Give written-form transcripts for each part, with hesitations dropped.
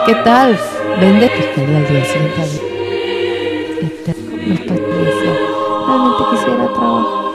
¿Qué tal? Vende pescaría al día siguiente. Me decía, realmente quisiera trabajar.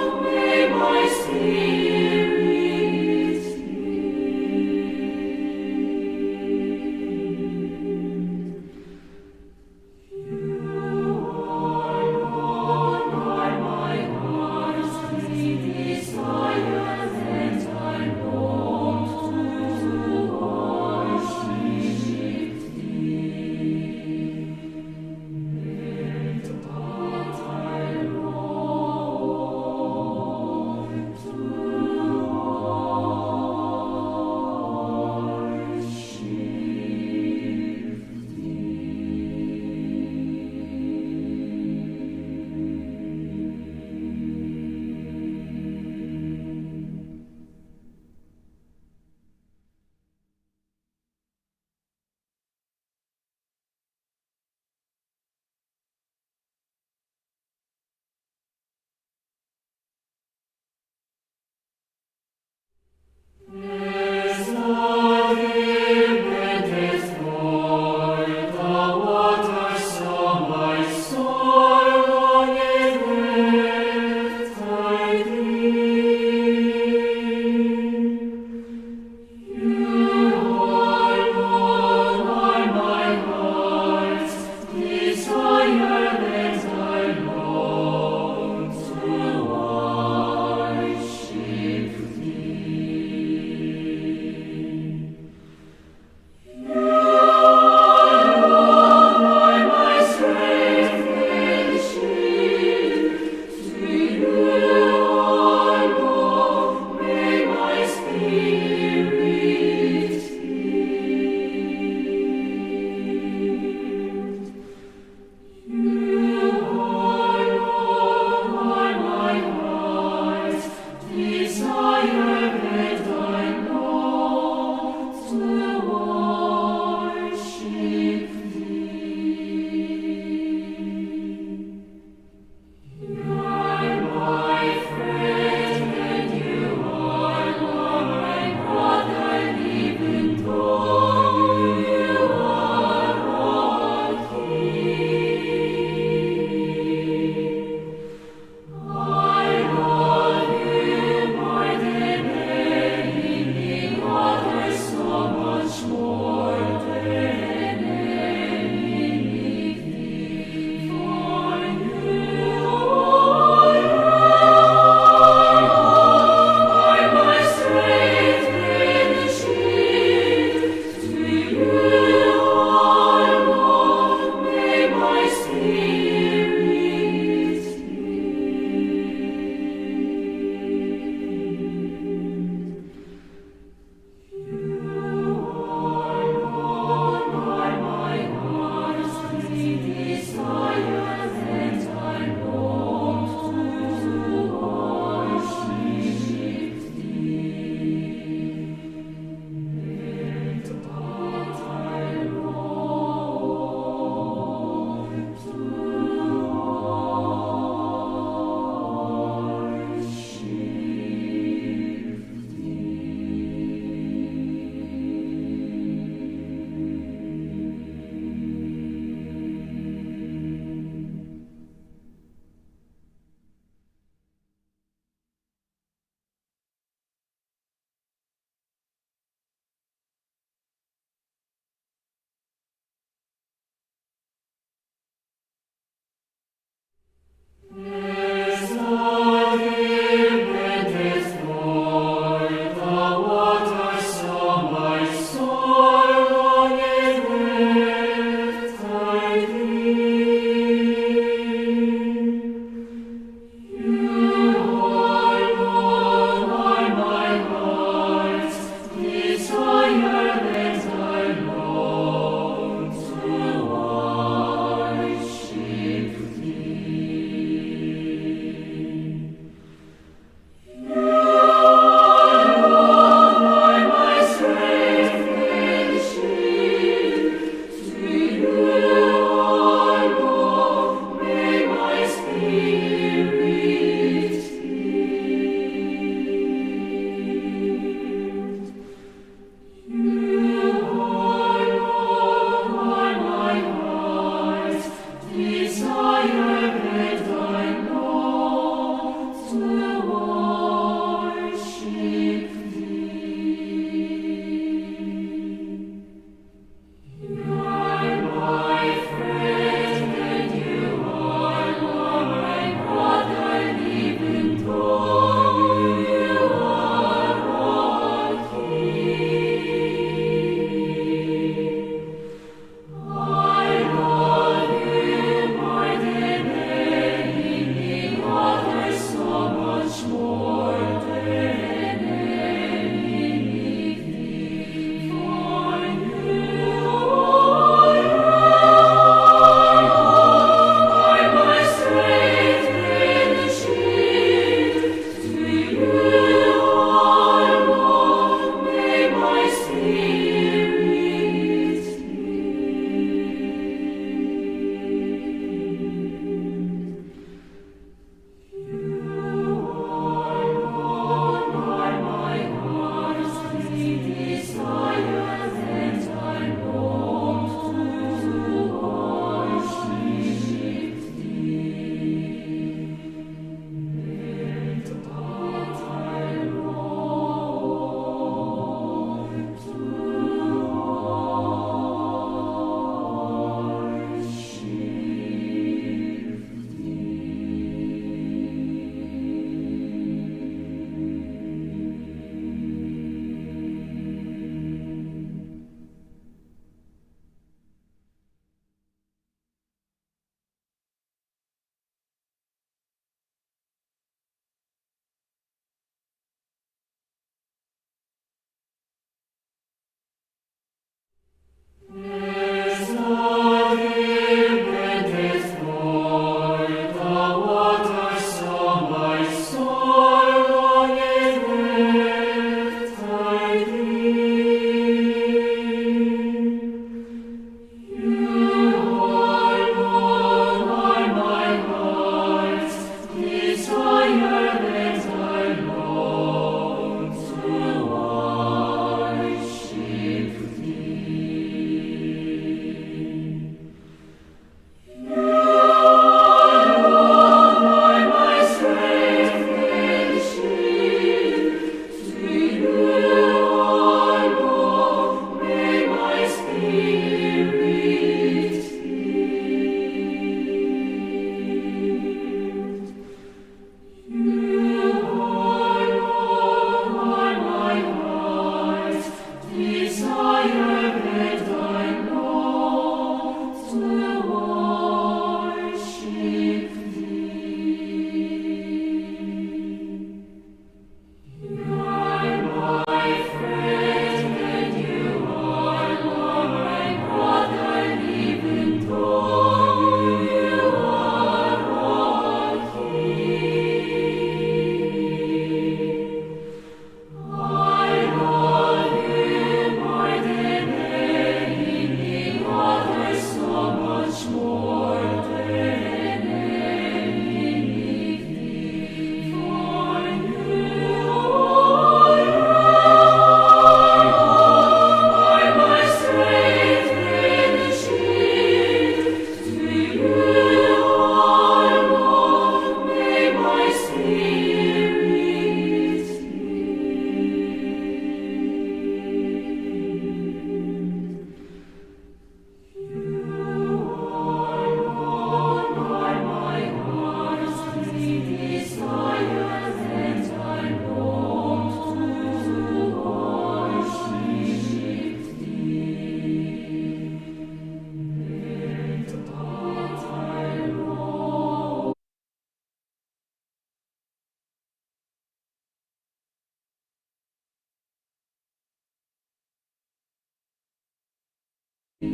Is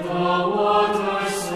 the waters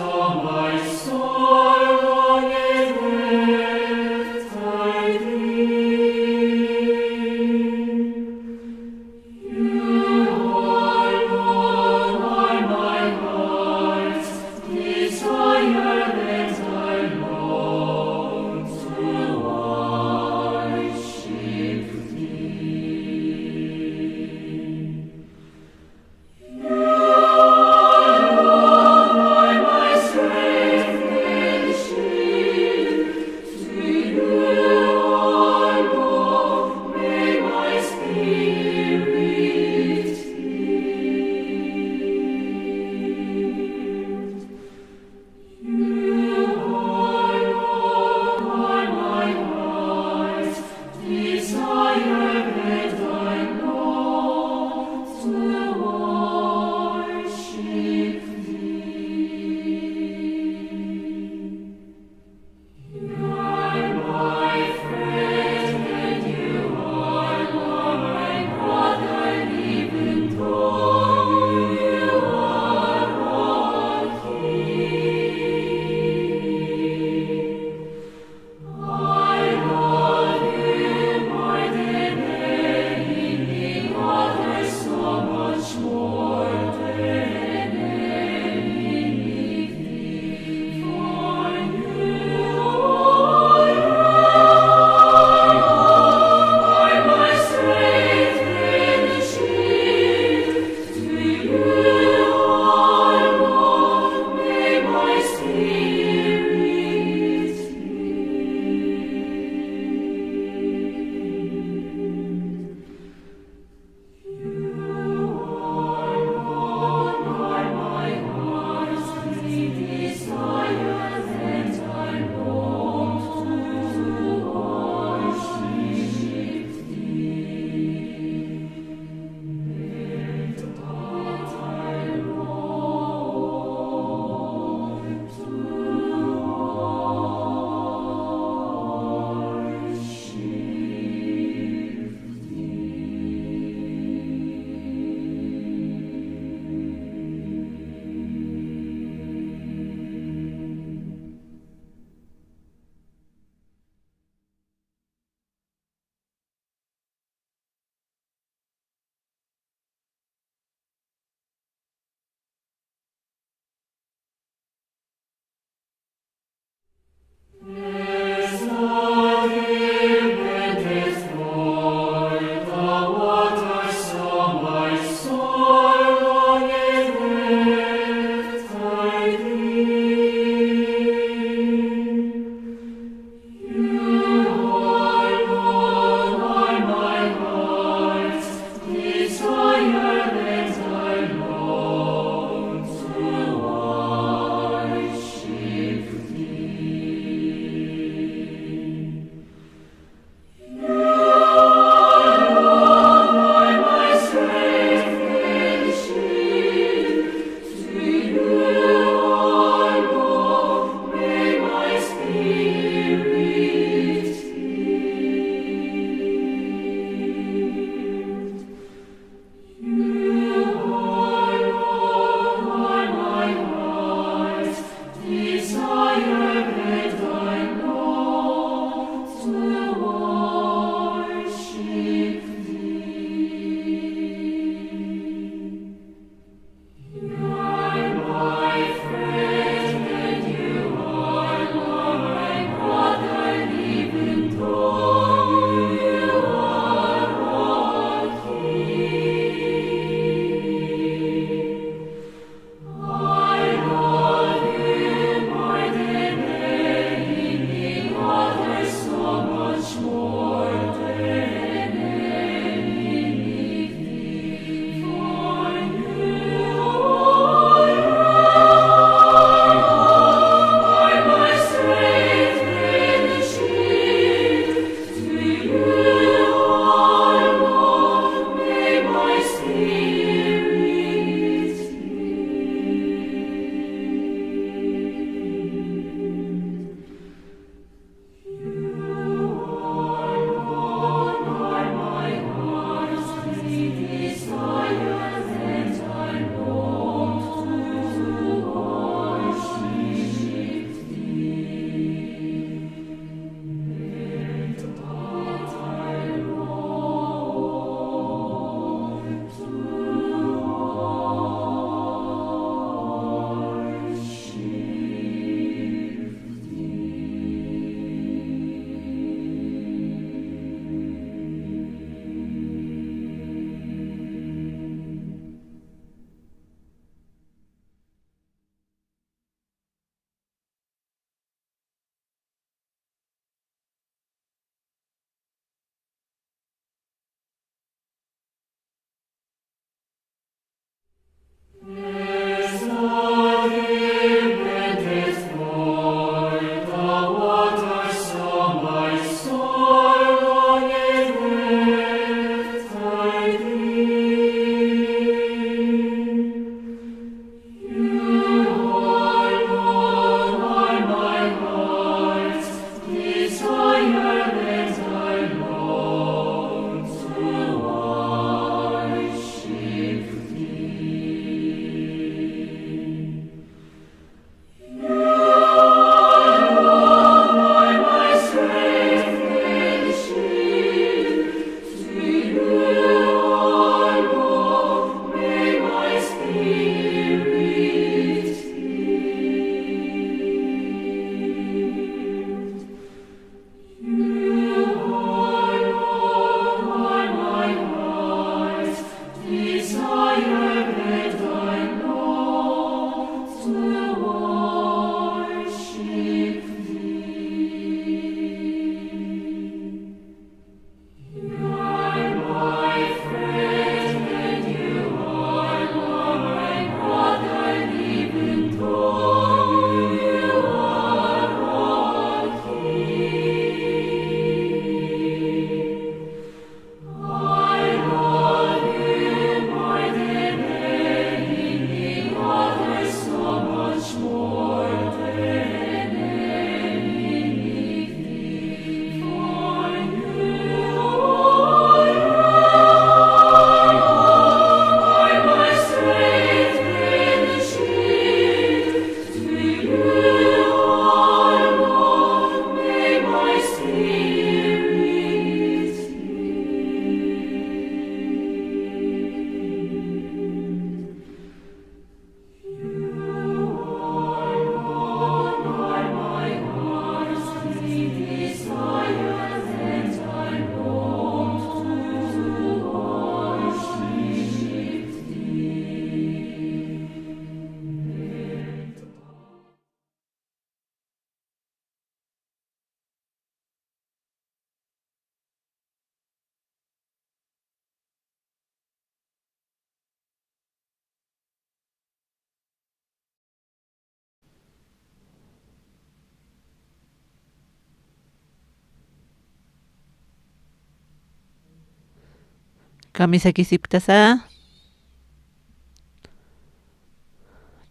Camisa kisiptasa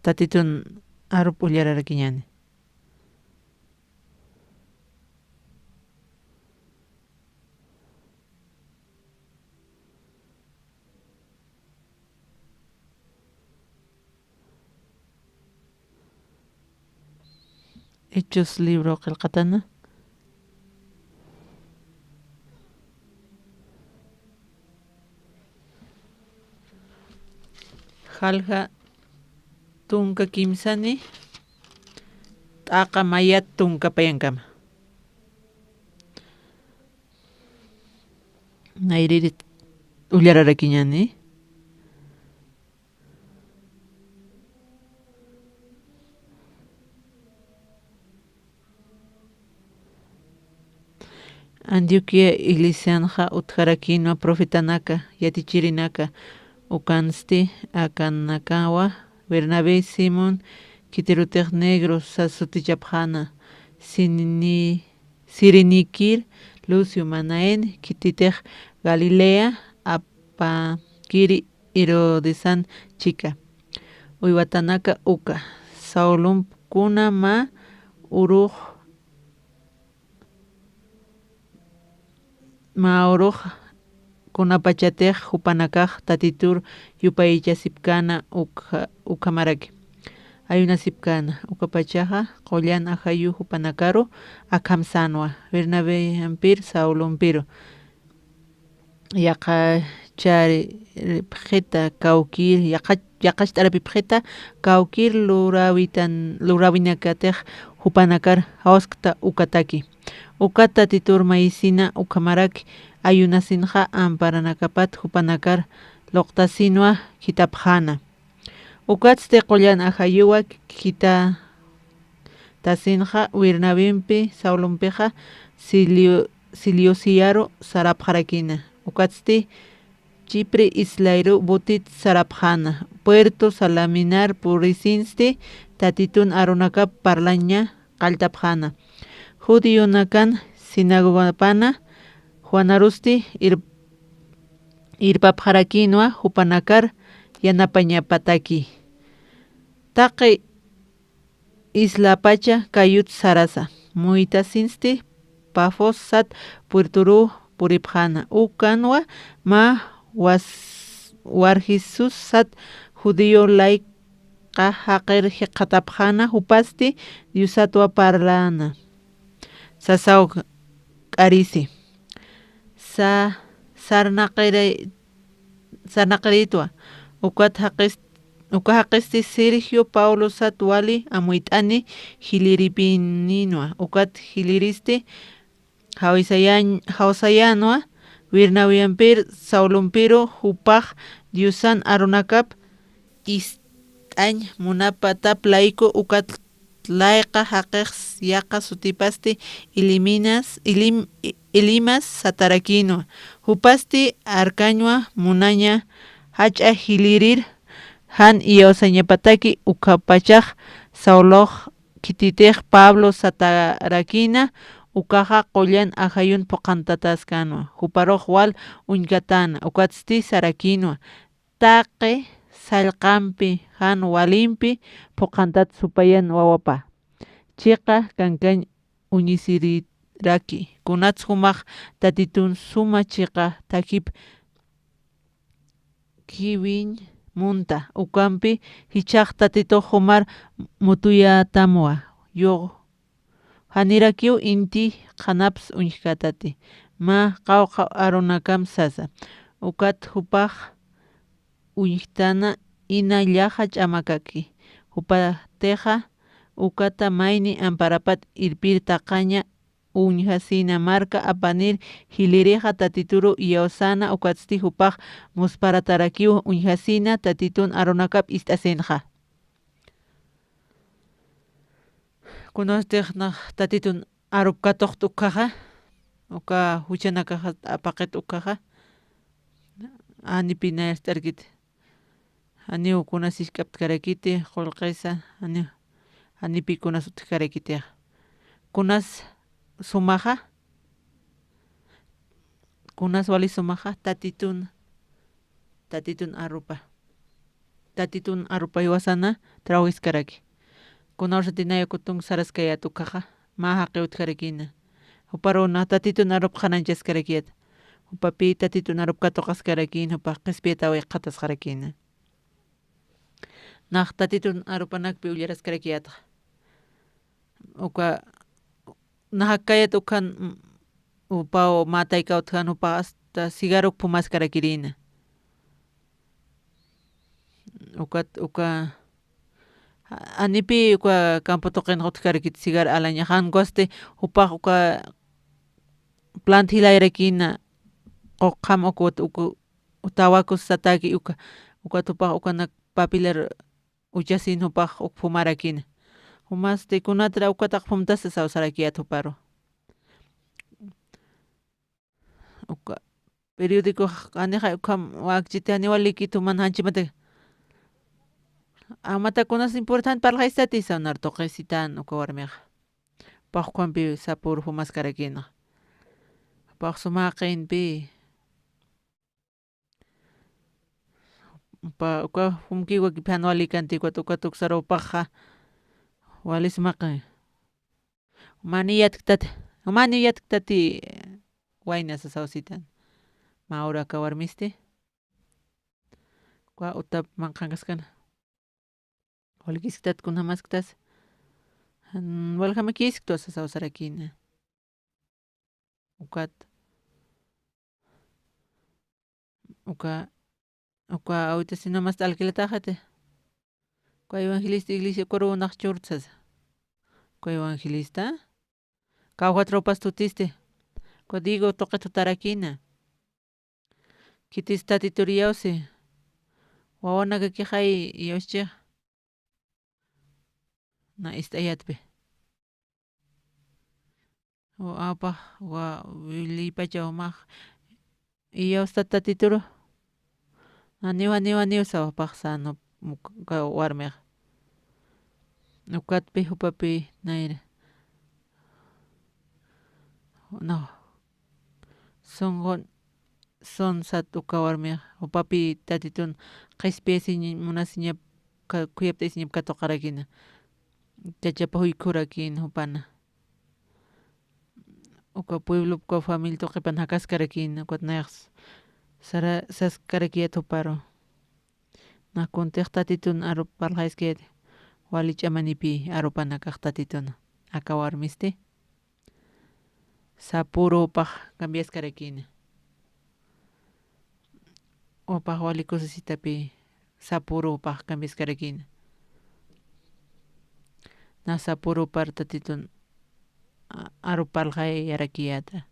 tatitun arup ullararakiñani. Hechos libro qillqatana Jalja tunka kimsani t'aqa mayat tunkapayankama nayririt ullararakiñani Antioquia iglesianja utjarakinua profetanaka yatichirinaka Ucansti, Akanakawa, Bernabé Simón, Kitirutek Negro, Sasutichapjana, Sirinikir, Lucio Manaen, Kititek Galilea, Apakiri Irodizan chica. Uywatanaka uka. Saulum kuna ma uruj uruj kunapachatej hupanakaj tatitur yupaycha sipkana ukamaraki. Ayuna sipkana ukapachaja qollan ajayu hupanakaru akamsanwa Bernabé ampir Saulompiro yaqa chari pjeta kawkir yaqash tarapi pjeta kawkir lurawinakatej hupanakar hawskta ukataki ukata titur maisina ukamaraki ayunasinja amparanakapat hupanakar loqtasinwa kitapjana ukatzte qollan ajayuwa kita tasinja Wirnabimpi Saulompeja Siliosiaro sarapjarakina ukatzti Chipre Islairu Butit Sarapjana Puerto Salaminar Purisinsti Tatitun Arunaka Parlaña Qaltapjana Judionakan Sinagogapana Juanarusti Irpapjarakinua Hupanakar Yanapañapataki Taqi Isla Pacha Kayut Sarasa Muitasinsti Pafos Sat Puerturu Puripjana Ukanwa ma warjisus sat judío laika haqir hiqatapjana hupasti diusatwa parlana sasaw k'arisi sarnaqaritwa uka haqisti Sergio Paulo Satwali amuitani hiliripininwa ukat hiliristi hawsayanwa Wirnawiampir Saulompiro hupaj diusan arunakap istañ munapatap laiko ukat laika haqex yaqa sutipasti ilimas satarakino hupasti arkañwa munaña hacha hilirir han iyawsañapataki ukapachaj Sauloj kititej Pablo Satarakina ukaja qollan ajayun puqantataskanwa huparoj wal unkatana ukatzti sarakinwa taqe sallqanpi han walimpi puqantat supayan wawapa chiqa kankañ uñisiriraki kunatz humaq tatitun suma chiqa takip kiwin munta ukampi hichaq tatito humar mutuyatamwa hanirakiw inti qanaps uñikatati ma qawqa arunakam sasa ukat hupaj uñiktana ina llaja ch'amakaki hupateja ukata mayni amparapat irpir taqaña uñhasina marka apanir hiliriqa tatituru iyawsana ukatzti hupaj musparatarakiw uñhasina tatitun arunakap ist'asinqa kunastejnaq tatitun arupkatuq t'ukaqa uka huchanakaqa apaqet ukaqa anipina t'arkit aniw kunasishk'aptkarakiti qullqisa anipi kunas utkarakitiqa kunas sumaqa kunas wali sumaqa tatitun arupa iwasana trawiskaraki kunarsatinayo kutun saraskaya tukaqa ma haqi utkarakina huparuna tatitun arupqananchaskarakiyata hupapi tatitun arupkatuqaskarakina hupa qispiyata qatasqarakina naq tatitun arupanakpi ullarasqarakiyata uka nahakayata ukan upaw mataykawtaq upa hasta sigarup pumaskarakirina uka anipi uka campo tuqinqutkarakit sigar alaña hankuasti upaq uka plant hilayrakina qoqqam utawakus sataki uka tupaq ukanak papilar uchasin upaq pumarakina humasti kunatra ukataq pumtasa sawsarakiyata huparu uka periodico aniqa ukam wakchiti aniwal likitu mana hanchimanta amatakunas importante parlaqaysati sawnar tuqaysitan uka warmiqa paqquanpi sapur humaskarakina paq sumaqinpi pa uka humkiwa kipanwali kanti uka tuksaro paja walis maqi maniyat tati wayna sawsitan maura ka warmisti kwa utap manqanqaskana walkisktat kunamasktas waljama kiskto sawsarakina uka ahorita si no más alquilatajate kwa evangelista iglesia coro unaq churtsas kwa evangelista kawja tropas tutiste kwa digo toqeta tarakina kitis tatituriawsi wawanaka kiqay yawschej na ist'ayatpi apaq wa lipacha umaq iyawsta tatituru aniw sawapaq sano warmiqa ukatpi upapi nayra no sonsat uka warmiqa upapi tatitun qhispiyasi munasi ña kuyaptaysi ña katuqarakina chachapa huykurakina upana uka pueblopa familia qhipana hakaskarakina ukata saskarakiyata uparu na kuntiq tatitun aruparqayskiyata wali ch'amanipi arupana kaq tatituna aka warmisti sapurupaq cambiaskarakina upaq wali kusisitapi sapurupaq cambiaskarakina na sapurupar tatitun aruparqayarakiyata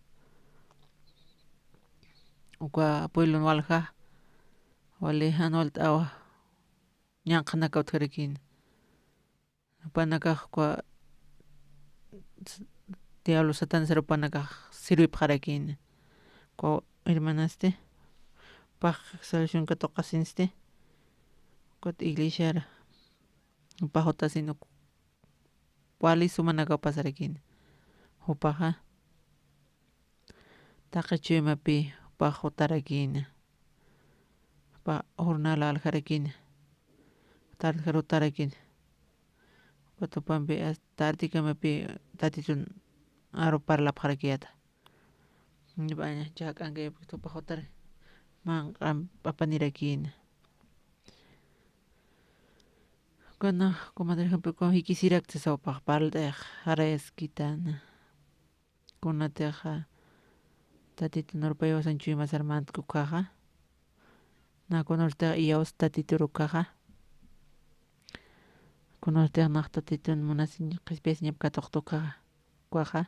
uka pueblo waljaq wali Anualta awaq ñanqana kawtharakina upana kaq diablo Satanas upana kaq sirwipaqarakina kwa hermanasti paq salvacionka tuqasinsti kutin iglesiara upaq utasina wali sumanaka pasarakina upaqqa taqay chaymapi upaq utarakina jornal aljarakina utarakina tupanpi tartikamapi tatitun aruparlapaqarakiyata chaqa k'ankaypi tupaq utarak manqan apanirakina kunan comadrejapi hikisirakta sawapaq paltayaq Arayaskitana kunatiqa tatitun Norupayawasqan Chuymanta Sarmantka ukaqqa na kunartiqa Iyawsta tatituru ukaqqa kunartiqa naq tatitun munasi qhispiyasi ña katuqta ukaqqa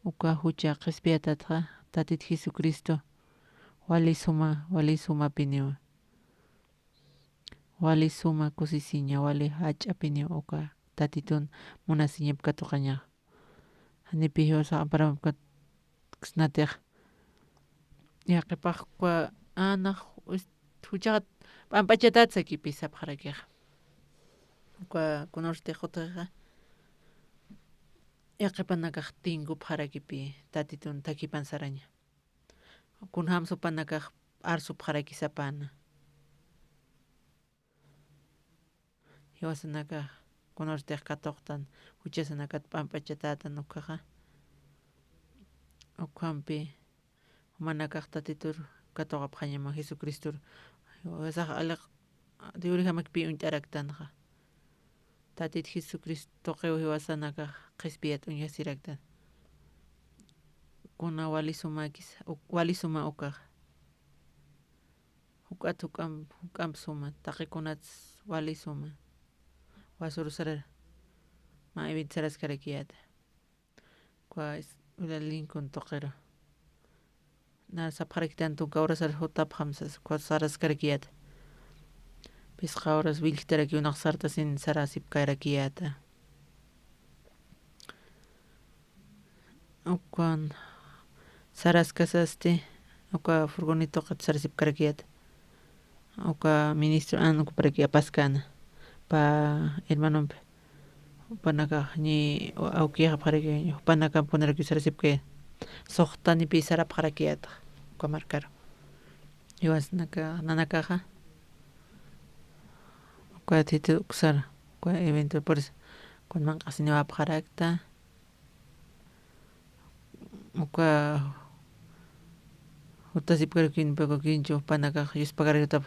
uka hucha qhispiyatatqa tatita Jesucristo wali sumapi niwan wali suma kusisi ña wali hach'api niwan uka tatitun munasi ña katuqqa ña hanipi Diosqa amparamunqa chashnatiqa yaqipaqqa naq huchaqa p'ampachatata sakipi sapaqarakiqa uka kunartiqa utqayqa yaqipana kaq tinkupaq jarakipi tatitun takipansaraña kunawan supana kaq arsupaq jarakisapana hiwasanaka kunartiqa katuqtan huchasanaka p'ampachatata ukaqqa ukanpi mana kaq tatitur katuqapaq ña Jesucristo Diosrijamakpi unt'araktanqa tatita Jesucristo qiwa hiwasana kaq qhispiyata uñasirakta kuna wali suma ukaq huk'ata huk'anpi suma taqikunata's wali suma wasuru sara ma evento sarasqarakiyata kwa Lincoln tuqiro na sapaqarakitan tunka horas hutapaq sarasqarakiyata pisqa horas willktaraki unaq sartasin sarasipkarakiyata ukan saraskasasti uka furgonetoqa sarasipkarakiyata uka ministro anukuparaki apaskana pa hermanonpi upanaka ñi awkiyaqparaki upanaka punaraki sarasipkaya suqtanipi sarapaqarakiyata uka markaro hiwasanaka nanakaqa Cuatito usar evento por eso con man asini va parakta uka utasip karkin peko kincho panaka yus pagarita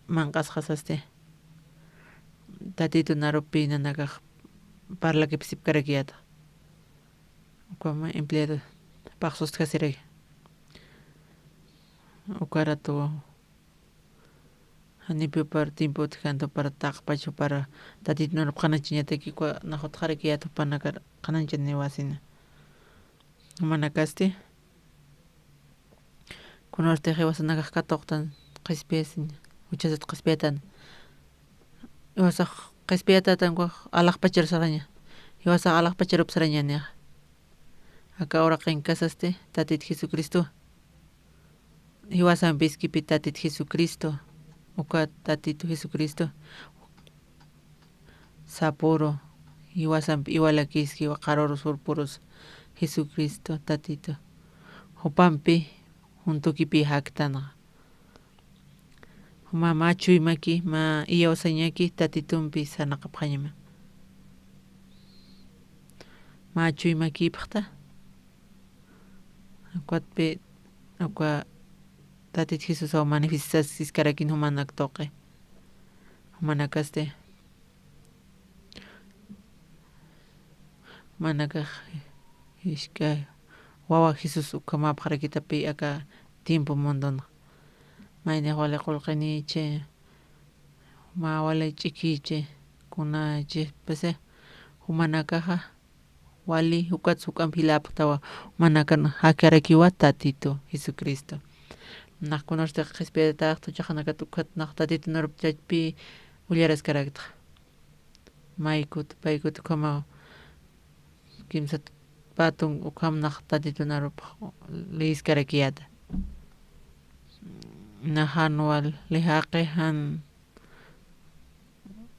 mangas hasaste tatito naropi nanaka parla que psip karakiata como empleado paxos kasire ukarato hanipio par tiempo tkanto para taqpacho para tatito narop qanachiñata kikwa najot qarakiata panaka qananchani wasina manakaste kunorte wasanaqa katoqtan qispiasin uchasat qispiatan iwasaq qispiatatan kwa alaqpachar saqaña iwasaq alaqpachar upsaraña acá ahora qinkasaste tatit Jesucristo iwasan biskipi tatit Jesucristo uka tatito Jesucristo sapuro iwasan iwalakiski waqaroros urpuros Jesucristo tatito hupampi juntukipi haktana huma machuymaki ma iyawsañaki tatitumpi sanaqapqañama machuymakipaqta akwatpi akwa tatit Jesus aw manifestasis karakin humanak toqe humanakaste manakaj ishkay wawa Jesus ukamapqarakitapi aka tiempo mondona mayne wale qulqiniche ma wale ch'ikiche kunache pese humanakaja wali hukatsu kampilaptawa manakana hakarakiwa tatito Jesucristo naqkunarta qispiataqta chaqanaka tukat naqtatito narupchaypi ullaras karakta maykut paykut kama kimsat patun ukam naqtatito narup leis karakiyata nahan wal lihaqe han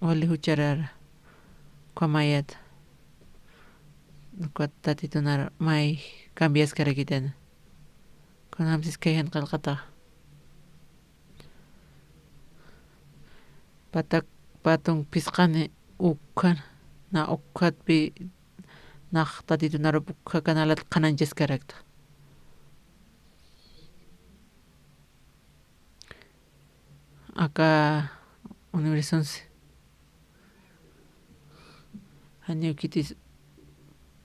wali hucharar kamayata nukat tatito nar may cambias karakitana kunamsis kayhan qalqata patak patun pisqani ukkan na ukkatpi naq tatito narup ukka kanalat qananchas karakta acá Univision Año kitis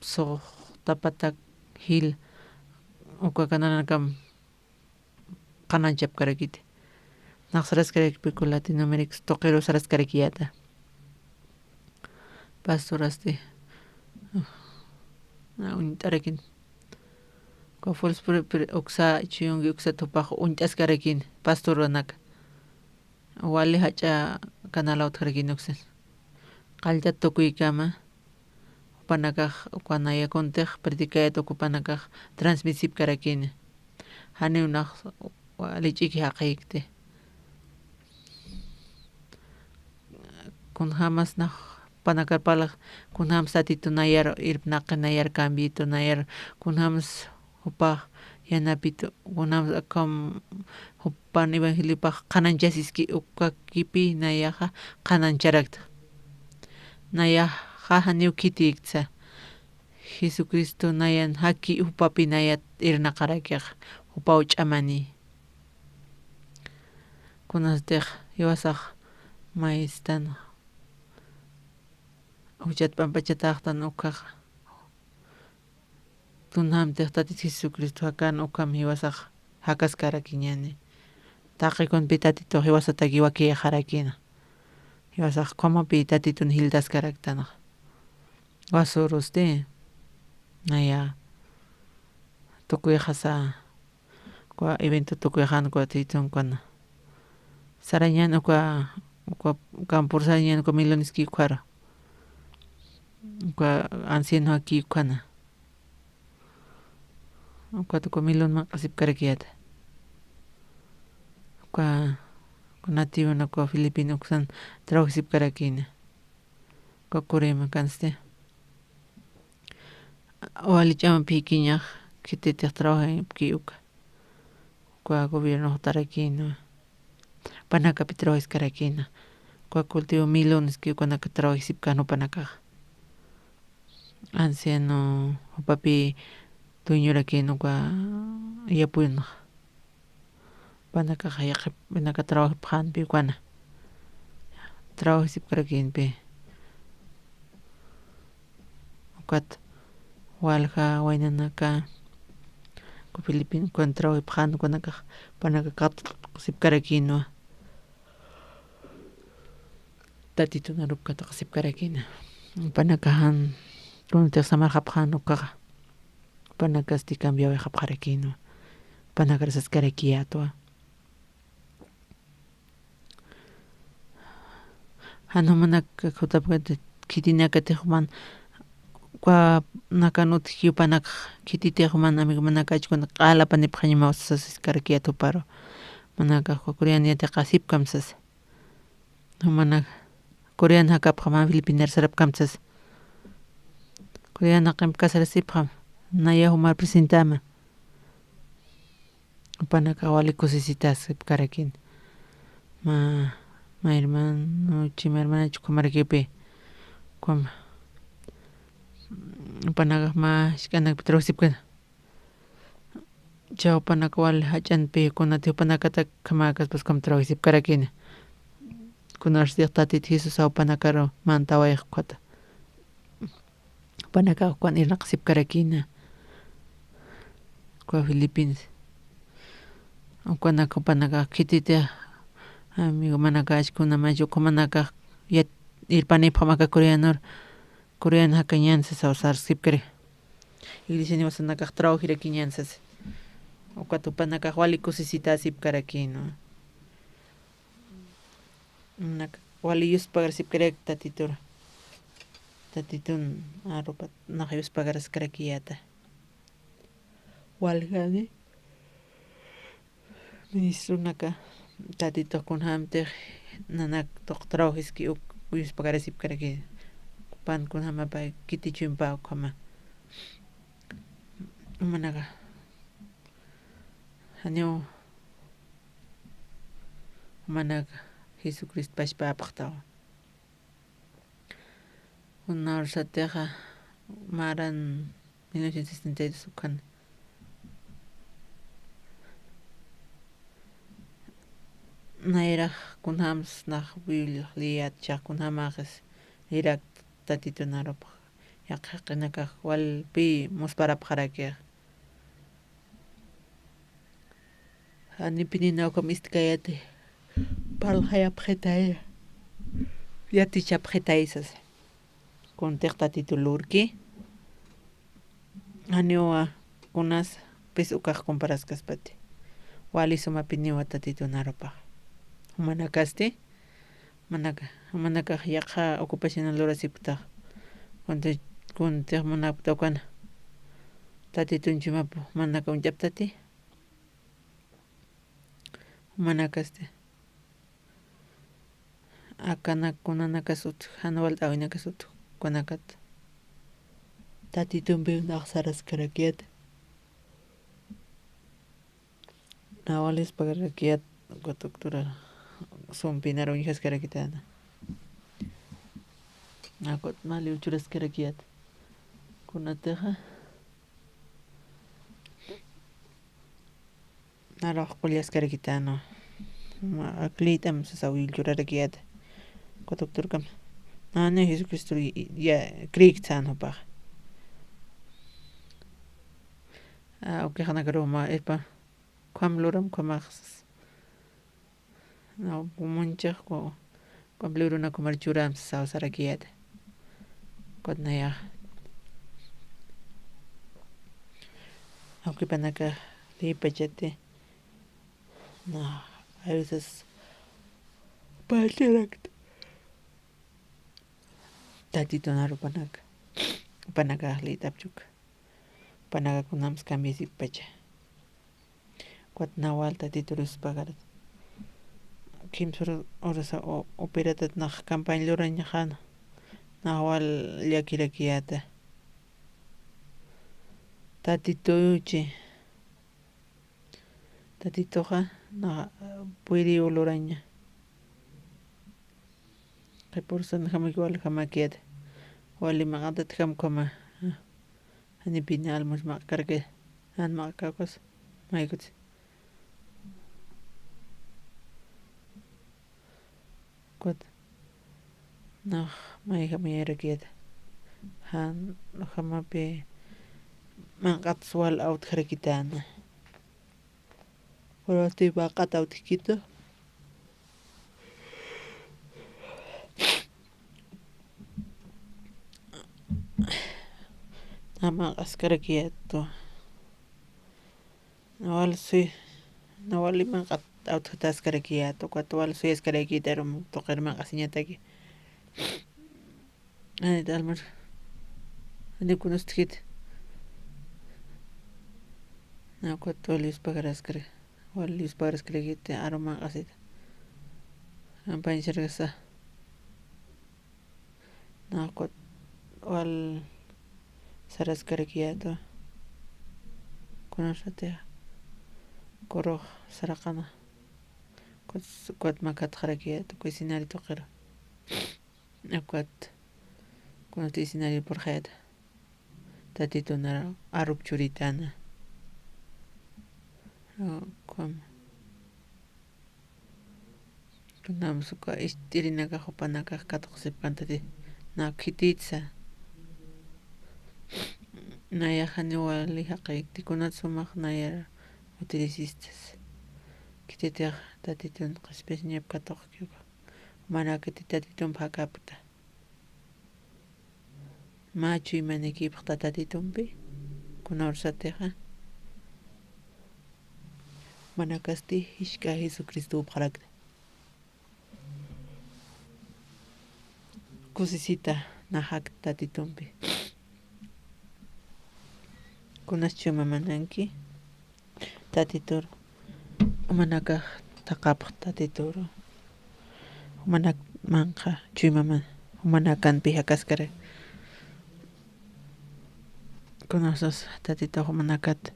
so tapatak hil uka kananakam qananchap karakiti naqsaras karakpiku Latinoamérica toqero saras karakiyata pastoraste untarakin ko fols uksa chiyungi uksa tupaq unch'as karakin pastoranaka wali hacha kanala utqarakin uksan qallta tukuykama upanakaq upanaya kuntiq predicayta ukupanakaq transmisip karakini hani unaq wali ch'iki haqaykti kun hamas naq panakarpalaq kun hamas tatito nayar irpnaqa nayar cambito nayar kun hamas upaq yanapito kun hamas akam upan evangelipaq qananchasiski ukkakipi nayaqa qanancharakta nayaqa haniw kitiktsa Jesucristo nayan haki upapi nayat irnaqarakiq upa uch'amani kunastiq iwasaq maystan uchat pampachataqtan ukkaq tunamtiq tatit Jesucristo hakan ukam iwasaq hakaskarakiñani taqikunpi tatito iwasataki wakiyajarakina iwasaq qomapi tatitun hildaskaraktana wasuruste naya tukuyaqasa kwa evento tukuyaqan kwa titun kuna sarañan ukwa kampursañan kwa miloniski kwara kwa anciano aquí kana kwa tuko milon ma qasip karakiyata kwa nativo na kwa Filipino kusan trabajisip karakina kwa kurema kanste wali chama pikiñaq kititiq trabaja kiyuka kwa gobierno tarakina panaka trabajas karakina cultivo milones que cuando que trabajo sipcano panaka anciano papi tuñura que no cua ya puno panaka ya panaka trabajo pan pi cuana trabajo sipcara quien pe cuat walja wainanaka ku Filipino cuando trabajo pan cuanaka panaka kat sipcara quinoa tatito na rup kata sipcara quina panakahan kuno te samar hapjano kaga panaka sti cambio hapjara quinoa panaka sas karakiato hanumanak kutapkate kitinaka tehman kwa nakanut hiupanak kititehman amigo manakachu kuna qala panipqañima sas karakiato paro manaka koreania te qasip kamsas manak koreana kapqama filipiner sarap kamsas koreana qam kasarasipqa naya humar presentama panaka wali kusisitas karakin ma hermano chima hermana chukumarkipi kwama panaka ma shkanak petrosipka chao panaka wali hachanpi kunati panakata kamakas pues kam trawisip karakina kunarsiq tatit Jesus aw panakaro mantaway qata panaka kwan iraqsip karakina kwa Philippines panaka kitita amigo manaka ashkuna mayuko manaka yat irpani phamaka koreanor koreana kañansas awsar sipkare iglesia ni wasanaka trabajo hira kiñansas ukwatu panaka wali kusisita sipkarakino nak wali yuspagar sipkarek tatitun arupat nak yuspagar skarakiyata walgani ministro naka tatito kun hamte nanak trabajo iski yuspagar sipkaraki pan kun hama pa kitichimpa kama manaka hanyo manaka Jesucristo pashpa apaqtawa unar sateja maran 1962 kan naira kunhams nach liat cha kunhamajes irak tatito narop yaqaqinaka wal pi muspara pharake ani pinina komistkayate palhaya pjetaya yati chapjetaisas con texta titulurki anioa kunas pes ukaj comparas kaspati wali suma piniwa tatito naropa manakaste manaka yaqa ocupacional hora sipta con te manapta kana tatito nchimapu manaka unchaptati manakaste akana kunanaka sut hanwal awinaka sut kunakat tatito mbe naqsaras karakiat nawales pagarakiat doctora son pinaro hijas karakitana akot mali uchuras karakiat kunateja naraq qulias karakitano aklitam sasawil churarakiat ko doctor kam nane Jesucristo ya kriktano pa okay hanakaroma epa kwamloram kwamax no pumunchaq ko kwamluruna kumarchuram sawsarakiat kotnaya aunque panaka lipachate na a veces pacherak tatito naru panaka litapchuk panaka kunams kambisi pacha kwat nawal tatito ruspagar kimsur orasa operatat na campaña loraña jana nawal yakirakiata tatitoja na puiri oloraña Qipursan hamikual hamakiat. Wali maqatat hamkoma. Ani pina almus maqkarke. An maqkakos. Maikut. Kot. Nah, mai hamirakiat. Han hamape maqat sual out kharakitana. Orati maqat out kito. Nama askarakiato. Nawal sui. Nawal maqat out taskarakiato. Kwatwal sui askarakitarum toqer maqasiñataki. Ani talmar. Ani kunustkit. Na kwatwal yuspagaraskare. Wal yuspagaraskare kite aroma qasit. Ampain sirgasa. Na kwat wal saraskarakiato. Kunashatea. Koroh sarakana. Kwat makat kharakiato. Koi sinari toqera. Akwat kunati sinari por khayata. Tatito nara arup churitana. Kwam. Kunam suka istirinaka hopanaka katoqsipantati. Na kititsa. Naya haniwali haqi tikunat sumaq naya utilisistas. Kititia tatitun qespesñap katoqkiuka. Mana kititatitun phakaputa. Machu imaniki tatatitunpi. Kuna ursateja. Mana kasti hishka Jesucristo upharakta. Kusisita nahak tatitumpi. Kunas chumamananki. Tatitur. Manaka taqapaq tatituru. Manak manqa chumaman. Manakan piha kaskare. Kunasas tatito manakat.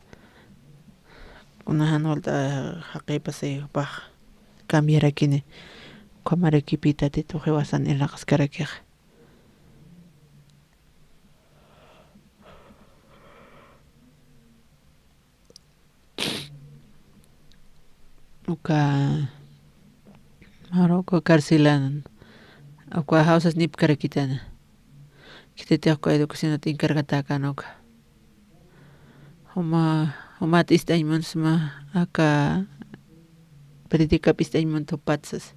Kunahan walta haqipasay upaq. Cambiarakini. Kamarakipi tatito hewasan iraqaskarakij. Uka Maroko karsilan uka hausas nipkarakitana. Kitetiaqqa educación encargataka nuka. Huma istaymunsma aka predica pistaymun tupatsas.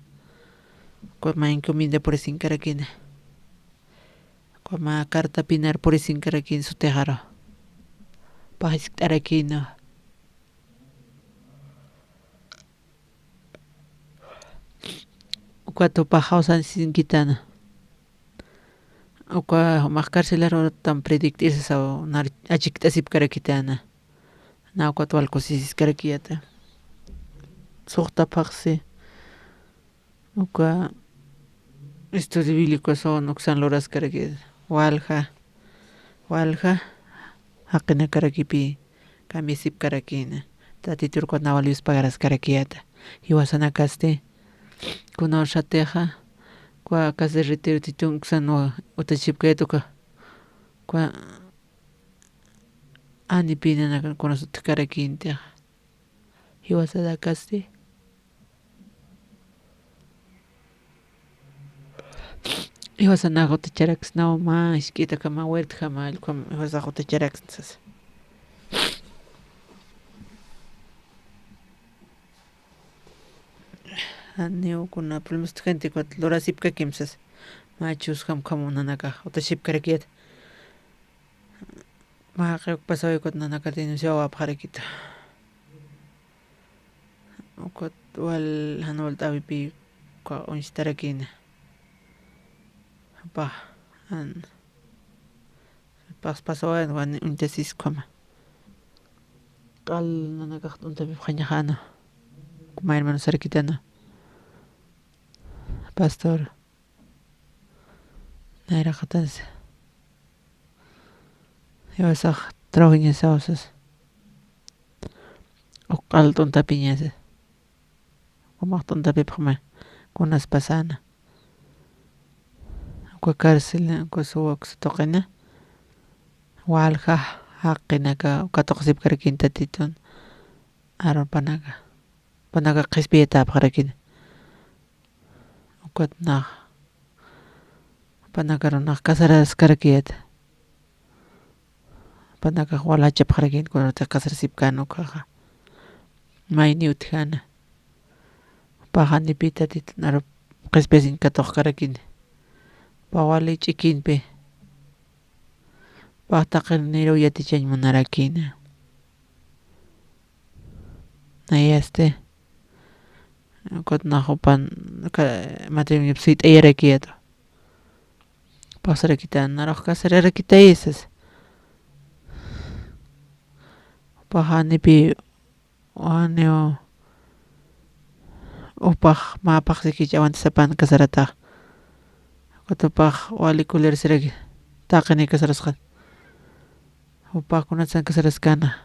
Kuma encomienda por sinkarakina. Kuma carta pinar por sinkarakin sutejaro. Pahisktarakina. Uka tupa hausan sinkitana. Uka maqkarsilaro tan predictirsa o nar achiktasip karakitana. Na uka tualkusisis karakiyata. Suqta paqsi. Uka estudio bíblico son uksan loras karakita. Walja haqina karakipi kamisip karakina. Tatiturko nawalius pagaras karakiyata. Iwasana kaste. Kuna shateja. Kwa kasi retiro titun uksan utachipkaytuka. Kwa ani pinana kuna sutkarakintia. Iwasana kaste. Iwasana utacharax na ma iskita kama wert kama alkum iwasana utacharax. Aneu kuna problemas gente kwat lorasipka kimsas. Machus kama nanaka utachipkarakiyat. Ma qeuk pasawi kwat nanaka denunciawa apharakita. Kwat wal hanwal tawipi kwa unstarakina. Pa an pasawan wan untasis kama. Kal nanaka untapi khanyahana. Kuma hermano sarakitana. Pastor Naira Khatans. Iwasaq trawiña sausas. Uqal tuntapiñas. Umaq tuntapi phama kunas pasana. ukwa cárcel ukwa suwak sutoqina walja haqqinaqa ukatoqsip karkin tatitun aron panaqa qhispiyata apaqarakina ukwatnaq panaqa runaq kasaraskarkiyata panaqa walachapaqarakin kunata kasarasipkani ukaqa mayni utikana paqanipita tatitun aron qhispiasin katoqkarakini pawali ch'ikinpi paqtaqa niru yatichani munarakina nayaste ukatnaq upan matrimonio suyt'ayarakiyata pasaraykita naraq kasararakita esas paqanipi wani upaq mapaq sikicha awantasapana kasarataqa ukatupaq walikularasiraki taqni kasarasqani upaqkunata kasaraskana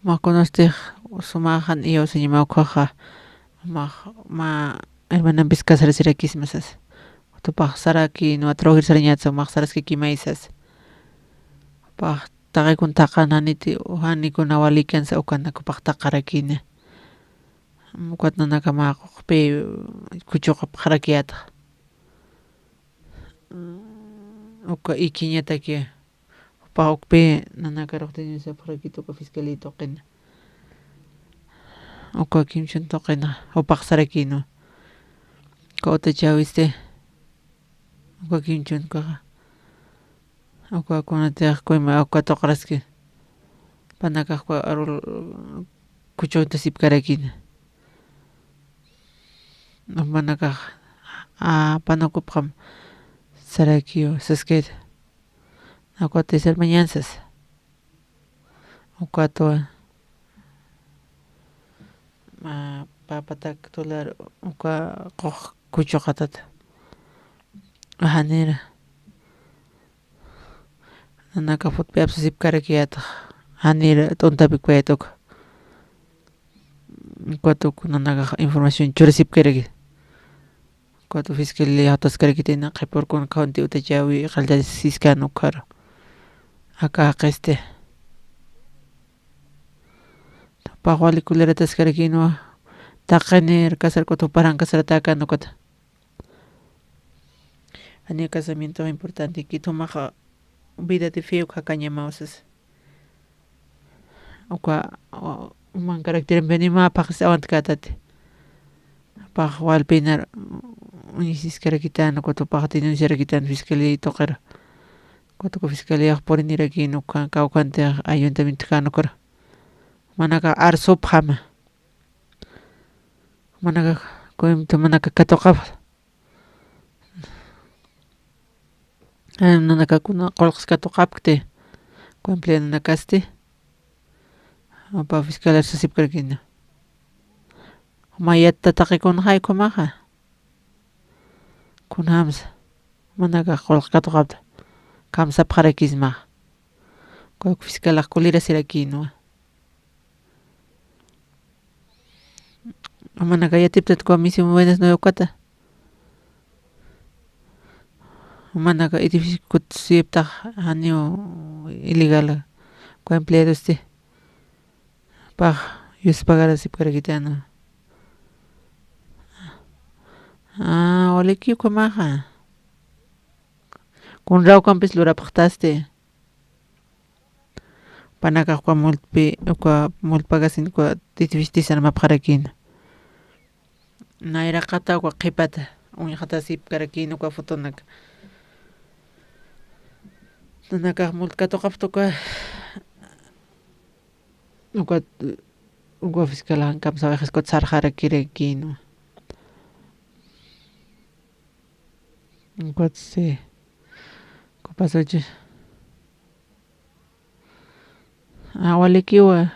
maqkunastiq sumaqhan yawsañamawkaqqa ma hermananpis kasarasirakismasas utupaq sarakinuwa trabajir sarañata sumaq saraskiki maysas paq taqaykuntaqa nanikuna walikansa ukanakupaq taqarakina ukwatnanaqa maquqpi kuchuqa paqarakiyataq uka ikiñataki upaq ukpi nanakaruq denunciapaq rakita uka fiscalía tuqina uka kimshun tuqina upaq sarakinuwa kawtachawiste uka kimchunkaqa ukakunatiqa quyma uka tuqraski panakaqpa kuchunta sipkarakina manakaq panakupaqam sarakiyu saskita nakutis hermañansas ukatuwan papataka tular uka quq kuchuqatata hanira nanaka futpi apsasipkarakiyataq hanira t'untapi payata ukatukuna información churasipkaraki ukatu fiscalía hataskarkita hina qhiparkuna kawant'i utachawi qallarichiskani ukara akaqa paq walikularata karkinuwa taqanir kasarkuta huparan kasaratakani ukata ani casamiento importante kitumaqa vida de feo hakañamawsas uka man caracterenpi nimapaqis awantkatati paq walpina uñisiskarkitani ukatupaq denunciarakitani fiscalía tuqara ukatuka fiscalía purinirakin uka kawkantiqa ayuntamiento kanukara manaka arsupaq manaka cuento manaka katuqapas nanakakuna qullqis katuqapti empleado nanakasti apa fiscal arsasipkarkina mayata taqikuna haykumaqa kunamsa manaka qullqa katuqapti kamsapaqarakismaqa kuyuk fiscalaqa kulirasirakinuwa manaka yatiptata comisión buenas nueve manaka edificio kutsiptaq haniu ilegal ko empleados paq yuspagarasipkarakitanu walikiykumaqa kunrawkanpis lurapaqtasti panakaqpa multpi uka multpagasin uka edificio tisarmapaqarakina nayraqata uka qhipata uñaqata sipkarakina uka futunaka nanaka multkatuqaptuka uka fiscal kamsawaqiskuta sarqarakirakinuwa ukatsi kupasuchi walikiwa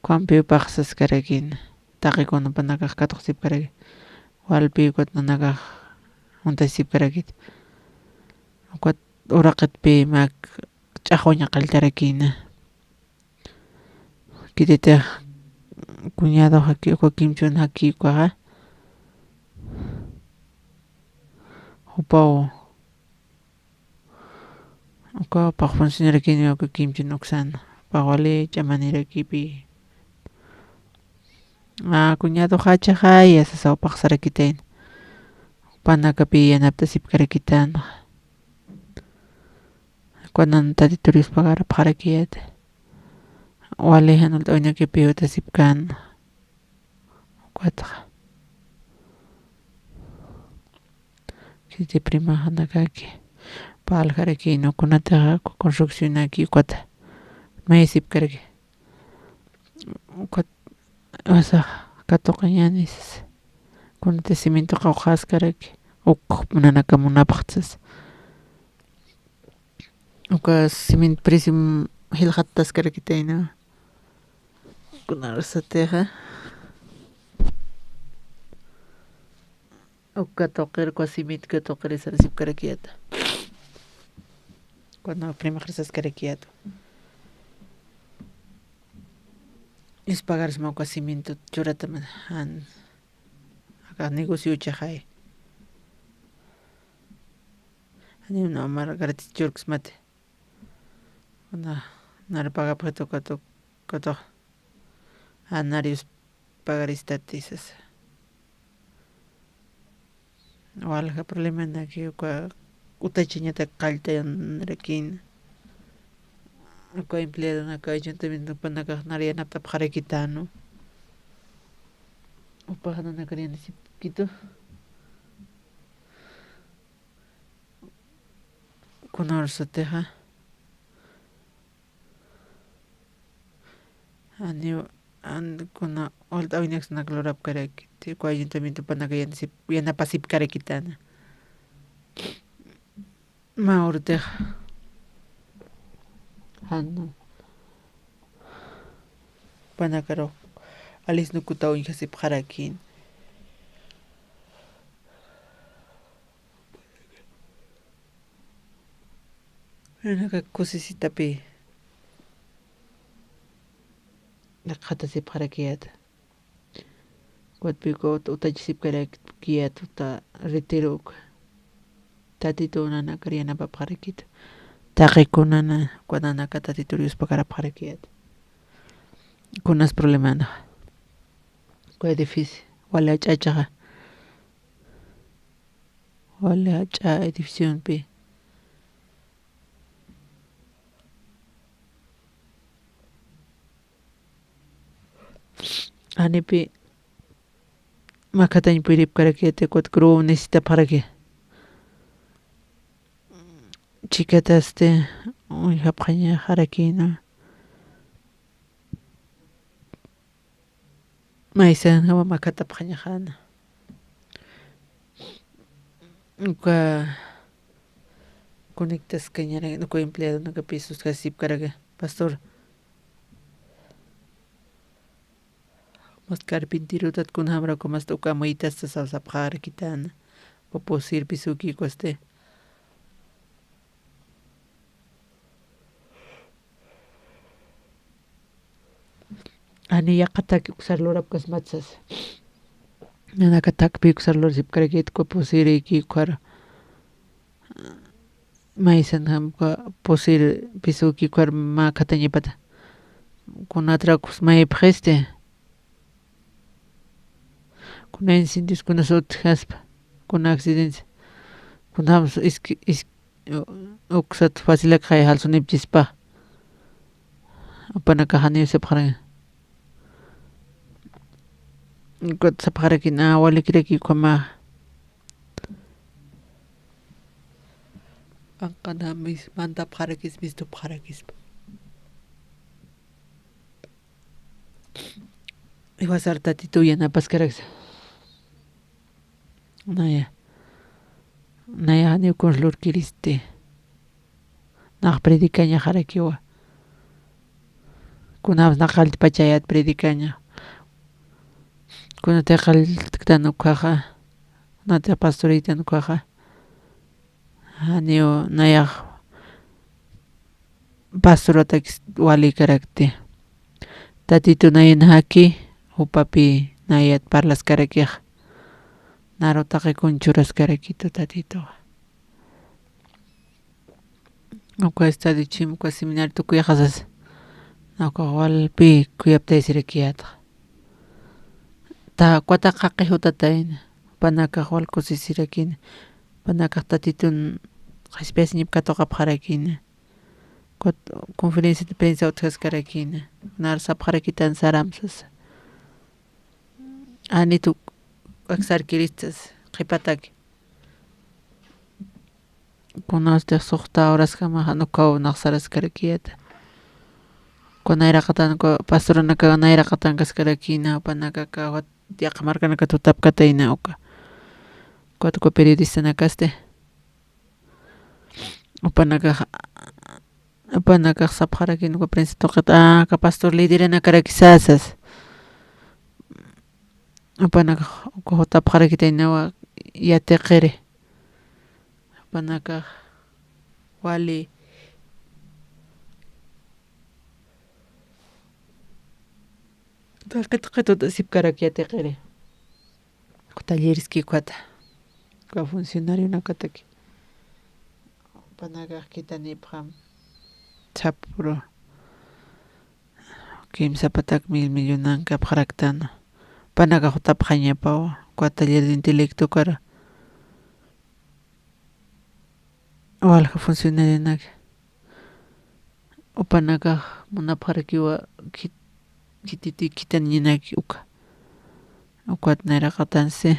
kuanpi paqsaskarakina taqikuna panakaq katuqsipkaraki walpi ukat nanakaq untasipkarakita ukat uraqitpi mak ch'aqwaña qalltarakina kititiq cuñado haki uka kimchun haki ukaqa upau uka paqpun sinarakini uka kimchun uksana paqwali ch'amanikipi cuñado hacha haya sasawapaq sarakitayn panakapi yanapta sipkarakitana kunan tatituriuspa harakiyata wali hanulta oynakipi uta sipkana uqataqa kiti prima hanakaki palharaki nukunataqa construccionaki uqata may sipkaraki wasaq katuqa ña nisas kunata cimientoqa uqhaskaraki nanakamunapaqtas uka cimiento precio hillqata taskarakitayna kunarasatiqa uka tuqirqa cimientoka tuqirisara sipkarakiyata kunan primaq risaskarakiyata ispagarisma uka cimiento churata aka negociocha hay animna umar gratis churkasmati nari pagapqa katuq narius pagaristatisas walqa problema naki uka utacha ñataq kalltaranakina uka empleado naka ayuntamientopa naka nari yanaptapaq harakitanu upaq nanakarini sipkitu kunarsatiqa kuna walta awinakus lurapkaraki uka ayuntamientopa yanapa sipkarakitana Maurtiqa panakaruq alisnukuta wiñasipaqarakini nanaka kusisitapi qatasipaqarakiyata kuatipika utacha sipkarakiyata uta retiruka tatitu nanakari yanapapaqarakita taqikunana kuananaka tatituriuspa karapaqarakiyata kunas problemana kuya difícil wali hach'achaqa wali hach'a edificionpi anipi makataña puripkarakiyata kutin grúa necesitapaqaraki chikata uyapaqña harakina maysan makatapaqña hana uka conectaskaña uka empleado naka pisos sipkaraka pastor mas carpinterota kunhamraka mas uka maytasta sawsapaqarakitana popusir pisuki kuste ani yaqataki uksar lurapkas matsas nanaka takpi uksar lurasipkarakita pusiriki ukhar maysan hamka pusir pisuki ukhar makatañipata kunatrakus maypaq kuna incendios kuna sutik haspa kuna accidentes kunamus uksata facilaka kay halsunipchispa apanaka haniusapaqaraka kuta sapaqarakina walikiraki ukama anqana mantapaqarakis mistupaqarakispa iwasar tatitu yanapaskaraka naya hani ukunlurkiristi naq predikaña harakiwa kunapas naqalti pachayata predikaña kunata qaltana ukaqa kunata pastorita ukaqa hani nayaq pastorota wali karakti tatitu nayana haki upapi nayat parlas karakij narutaqi kunchuras karakitu tatito uka estadio chimka seminario tukuyaqasas nauka walpi kuyaptay sirakiyata ta kwata qaqi hutatayn panaka walkusi sirakina panaka tatitun qhispiyas ñipkatuqa pharakina conferencia de prensa utqaskarakina narsap harakitan saramsas anitu aksarkiristas qhipataki kunastik suqta horas kama hanukaw naqsaraskarakiyata kunayraqatan pastoranaka nayraqatan kaskarakina panaka tiaqa markanaka tutapkatayna uka kuatko periodista nakaste upanaka sapharakina uka prensa tuqita ka pastor liderana karakisasas upanaka uka hutapharakitaynawa yatiqiri upanaka wali qit'qituta sipkarak yatiqiri talleres kikwata ka funcionario nakataki upanaka kitanipaq chapuro kimsa patak millonanka paqraktana upanaka hutapaq ñapawa kwa taller de intelecto kara walka funcionario naka upanaka munapaqarkiwa kitaniñinaki uka nayraqatansi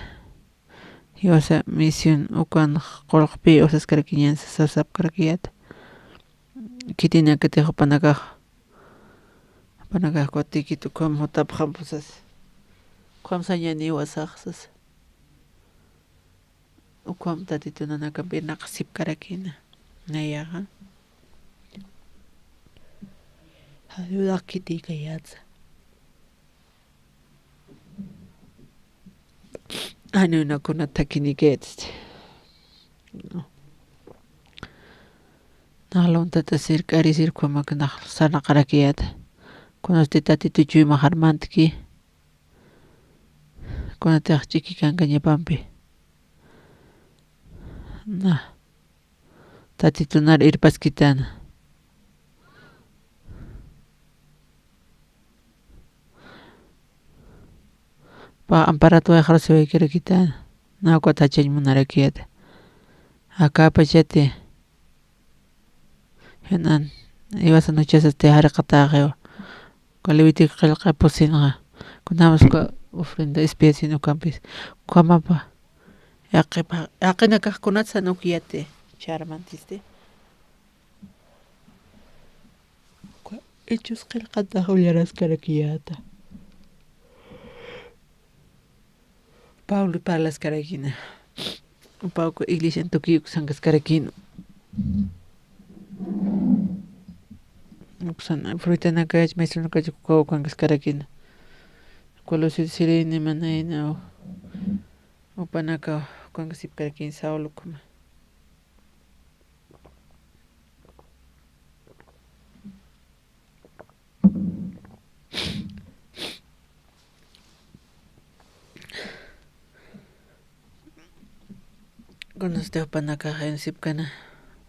Yosa misión ukan qolqpi usaskarkiñansa sasapkarkiyata kitinakatiq upanakaq kutikitu qam hutapaq pusas qamsañani wasaqsas uqam tatitunanaka pirnaqa sipkarakina nayaqa ayudaq kitikayatsa Anunakuna takiniketste naqluntata sirkarisirkumak sanaqarakiyata kunaste tatitu chuyma harmantiki kunatiq chiki kanka ñapampi na tatitunar irpaskitana pa amparato ejerce kirakitana nauka tachany munarakiyata akapachati henan ibas anochesas te harqataqa kaliwiti qillqa pusinqa kunamas ofrenda especie no campis kamapa yaqina kaqkunata sanukiyate charmantiste hechos qillqata ullarasqarakiyata Pablo Parlas Karakina Pauco iglesia en Tokio Sangas Karakino Upsana fruitana kach maestro no kach kukaw kangas Karakina Kualosi sirene manaina upanaka kangas ip Karakin Saulo kuma Conoste upanaka en sipkana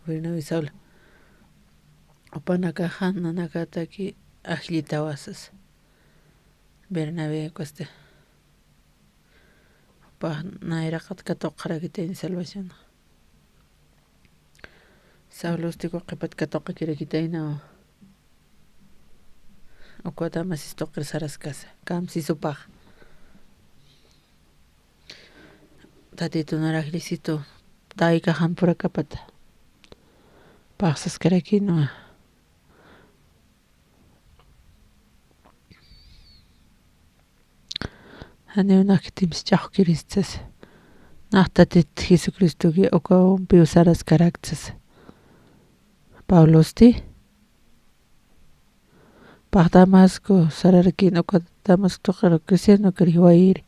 Vino Saulo upanaka hanna nakataki ajlita wasas Bernabé coste pa nairaqat katoqarakitayni salvación Saulo ustiko qipat katoqakirakitayna ukwata masistoqir saraskasa kamsisupaq tatitunaraqlisito Taika hampura kapata Paxas karakino Haneuna kitimis chahkiristas Nahtatit Jesucristo ki oka umpi usaras karaktas Paulosti Paq Damasco sararakin oka Damasco toqaro cristiano karihuayiri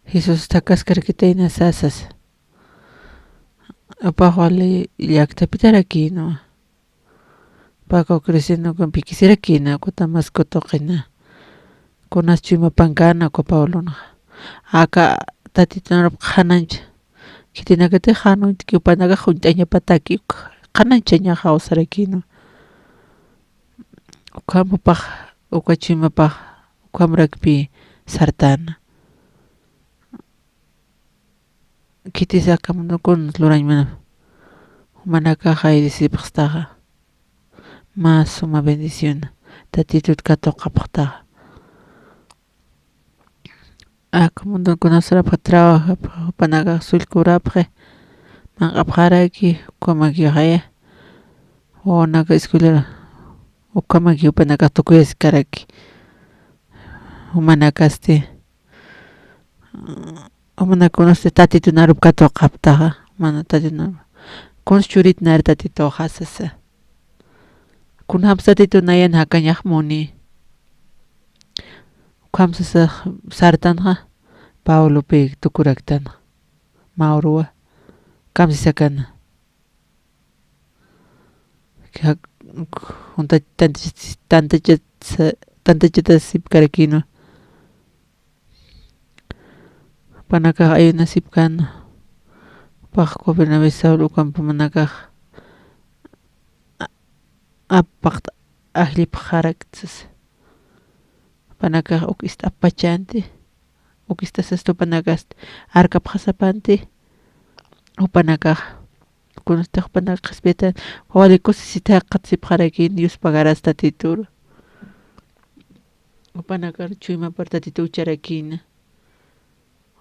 Jesus takas karakitayna sasas Opaq wali llaqtapitarakino Paco creciendo con piquisera quina, cuta más cotoquina. Con as chima pancana, co Paulona. Acá tatitana hanancha. Kitina que te hanu, que panaga juntaña pataki. Hananchaña hausarakino. Ukama paj, ukachima paj, ukamrakpi sartana. Kitisa kamundo con lurañmana. Manaka haidisi pstaga. Más suma bendición. Tatitut kato kapta. Kamundo conocer a trabajo panaga sulkurapre. Man apharaki komagi haya. O naga escuela. O komagi panaga tokues karaki. Humanakaste. Umana conoce tatitu narup kato kapta. Mana tatitu Konsturit nar tatito hasasa. Kun hamsatitu nayan hakanyak moni. Kamsasa sartanja. Paulo pe tukuraktan. Maurua. Kamsisakan. Unta tanta chita sip karakino. Panaka ayuna sip kan. Pak ko pinabisaw lukan pamanakah. Apak ahli pakaraktas. Panakah ukist apachanti. Ukista sasto panagast arka pasapante. Upanakah. Kunastaq panakas betan. Walikos sita qatsip harakin yus pagaras tatitur. Upanakar chuma par tatitu charakin.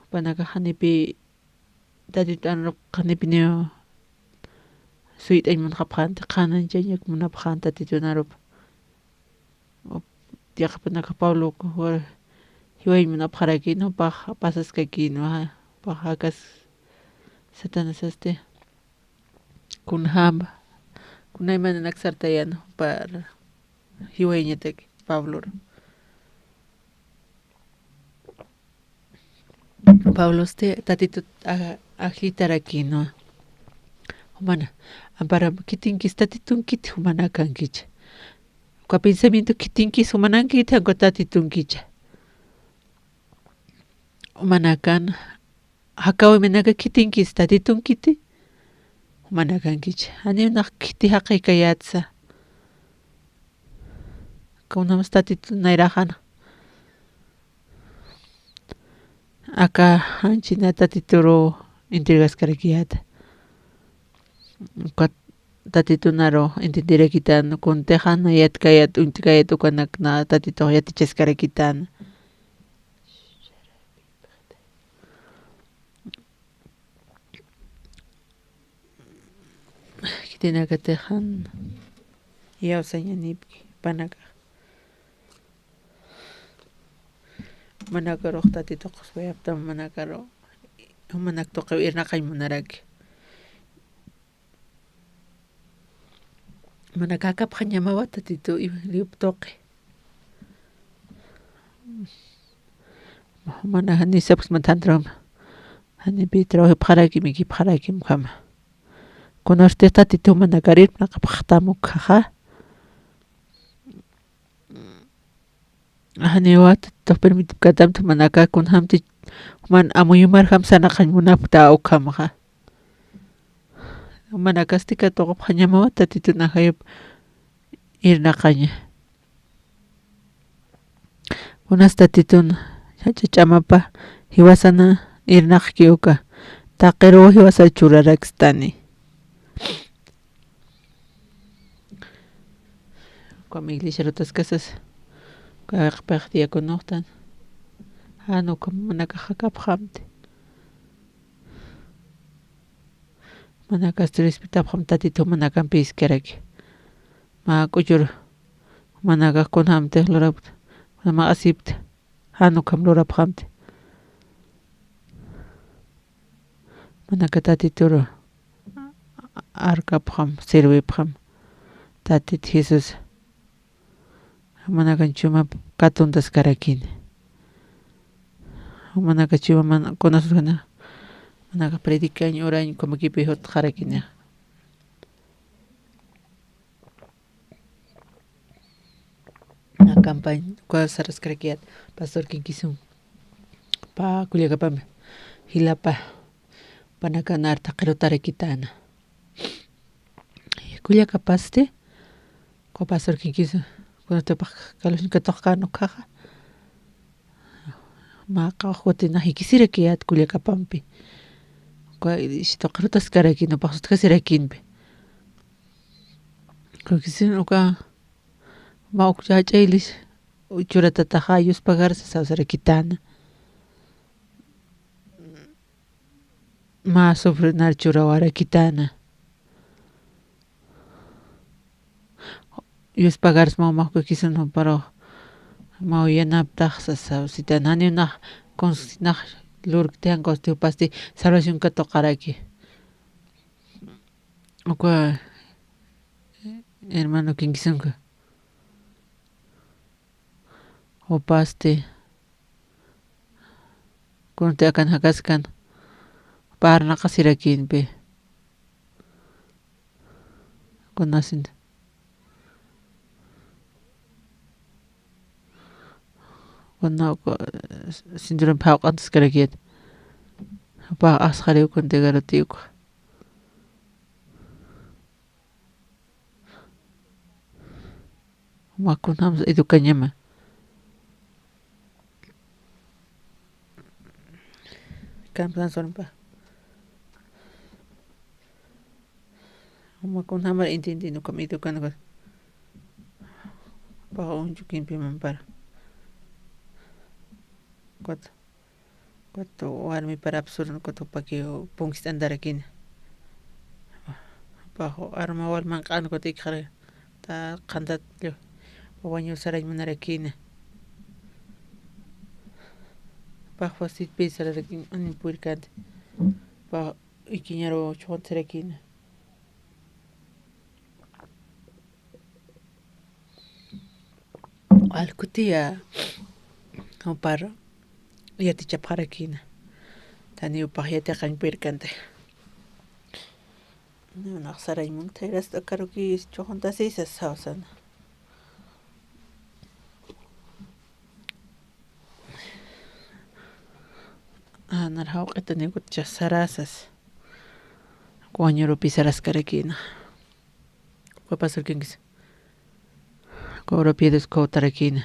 Upanakah hanipi tatitan kanipinyo. Suit ay mun kapante kanan janyak mun apkan tatitu narup. Tiyak panaka Paulo ko hiway mun apkarakin pa pasas kakin ha pa hakas satanas este kunham kunay man nagsartayan par hiway niya tek Pablo este tatitut ahlitarakino humana ampara kitinkis tatitunkit humana kankich kwa pensamiento kitinkis humanankit hanko tatitunkich humana kan hakaw menaga kitinkis tatitunkiti humana kankich ani nak kiti haqay kayatsa kaunamas tatitun nairahan acá anchina tatituro intrigas karakiyata tatitunaro entendere kitan kun tejan yat kayat untikayat ukanak na tatito yatiches karakitan kitina katejan yaw sanyanipki panaka manakaro tatito qusbayapta manakaro manakto qawirna qaymunaraki manakakap kanyamawa tatito liuptoqi mana hani saps matantram hani pitro pharaki miki pharaki mkhama konorte tatito manakarir naqapxtamu khaja hani wat to permit katam to manaka kun hamti man amuyumar hamsana kanymunapta ukhamha manakastika to phanyama tatito na hayop irna kanya unas tatitun chachamapa hiwasana irna kiuka taqero hiwasa churarakstani kwa iglesia rotas casas Kaqpaqtiya kunuqtan hanu manaka haqapqamti manaka respetapqam tatito manakampi iskaraki ma k'uchur manaka kunhamti lurapta ma asipta hanu kam lurapqamti manaka tatituro arkapqam sirwipqam tatit Jesus manaka chuma katuntas karakini manaka chuma man konasuna manaka predicañ orañ como kipi hot karakini campaña saras craqueat pastor kinkisun pa Culiacapambe hilapa panacanar taqirutara kitana Culiacapaste ko pastor kinkisun kuno tepak kalushin katoqkano kaqa maqa hutina hikisira kiat Culiacapampi kwa ishtoqrutas karakino paqsut kasirakinpi kukisin uka ma ukchachaylish uchuratataq ayus pagarsa sawsarakitana ma sufrinar churawarakitana yus pagars mawmaqpi kisun paro ma uyanaptaq sasawsita naninaq konsinaq lurktian konstipasti salvación katoqaraki ukwa hermano kinkisunqa upaste kunte akan hakaskan parnaqa sirakinpi kunasin kuna sinturan phawqantas karakit pa asqariw kunte garutiwqa makunam educañama kampan sonpa makunamar intintino kam educando pa unchukinpi mampara cuatro warmi para absurdo cuatro paki punkis andarakina bajo arma wal manqan ko tikkhara ta qandat wañu saray manarakina bajo sit pesarakin an purkante pa ikiñaro chontarakina alkutia amparo yati chapharakina tani upajyati qanpirkante nunaq saraymunta irasta karuki choqontasisas sawsana anar hawqita nikucha sarasas wañurupi sarasqarakina quoi pasar kinkis cobra piedras kotarakina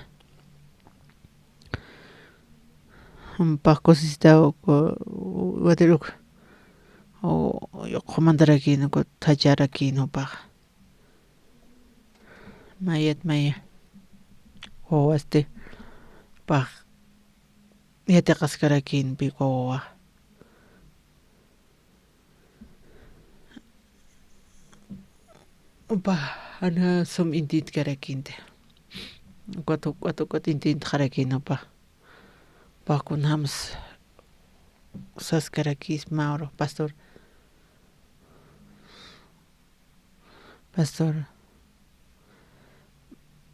pakosista wateruk o yoqmandarakina ko tacharakina paq mayat maya wawaste paq yati qasqarakin piqowa pa ana som intit karakinte cuatro intit qarakina pa kunams saskarakis Mauro pastor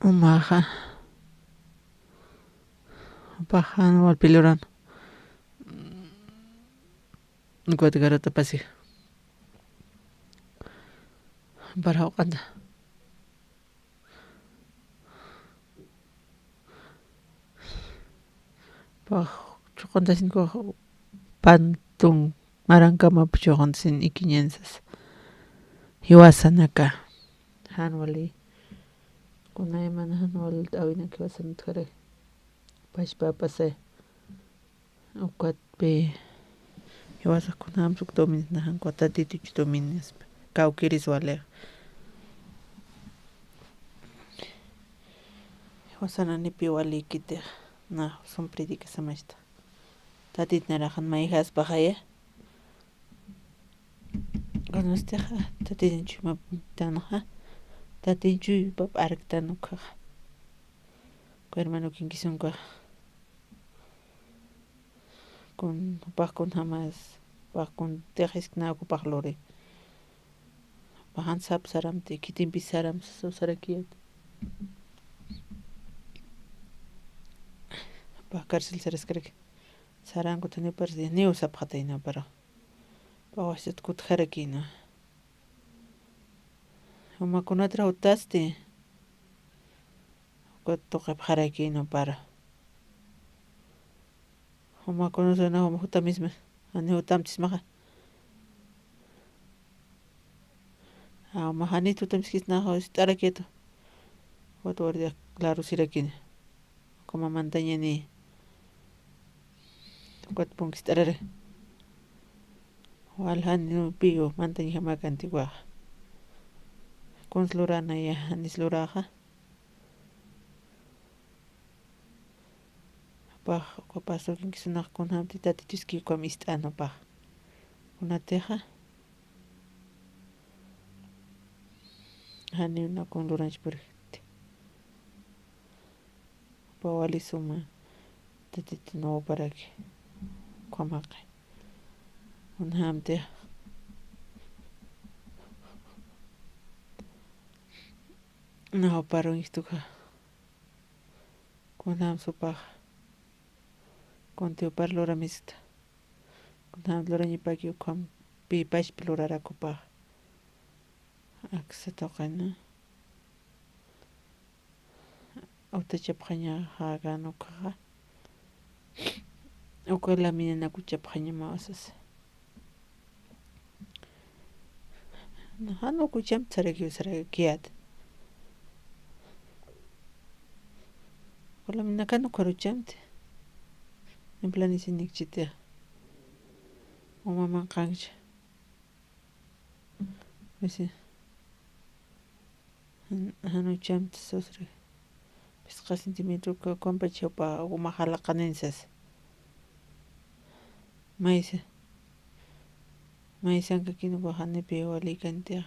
umaja pajan wal piloran cuatro garota pasi para qanda pa choqontasin ko pantun marankama choqontasin ikiñensas hiwasanaka hanwali kunay mana hanwali awina hiwasanat kare pashpa pasay ukatpi hiwasaqkunam suk dominis nahan kuatatituch dominis kawkiris wale hiwasananipi wali kitiq na son predica samashta tatit narajan maijas bajaya conosteja tatinchu maptanaja tatinchu pap arktanoqa ko hermano kinkisunqa con paqkun jamás paqkun teqisna okupaqlori pajan sap saramti kitinpi saram sarakiyat pa cárcel saraskaraka saranku tani parsi niu sapqatayna para pawashat kutharakina umakunatra utasti toqep harakino para huma conocena huma juta misma ani hutamtis maja huma hani tutamtis kisna estara quieto guardia claro sirakini como mantañani cuat punkis tarare wal hani pigo mantañi hamaka antigua conslurana ya anis luraja pa ko paso kin kisuna con hamti tatichiski ko mistano pa una teja hani una con luranch por pa wali suma tatit no para que kwamaka un hamte no paro istuka con ham sopa con teo par lora mista con ham lora ni pa que kwam pi pash plorara copa aksa toqana auta chapqaña haga no kaga o la mina ku chapqaña masas hano ku cham tsaraki kiat o la mina kanu karuchamte en plan isinik chitea o mamá kancha ese hano chamte sosre pesca centímetro ka compa chopa o majala canensas maisan ka kino bahane pe wali kantia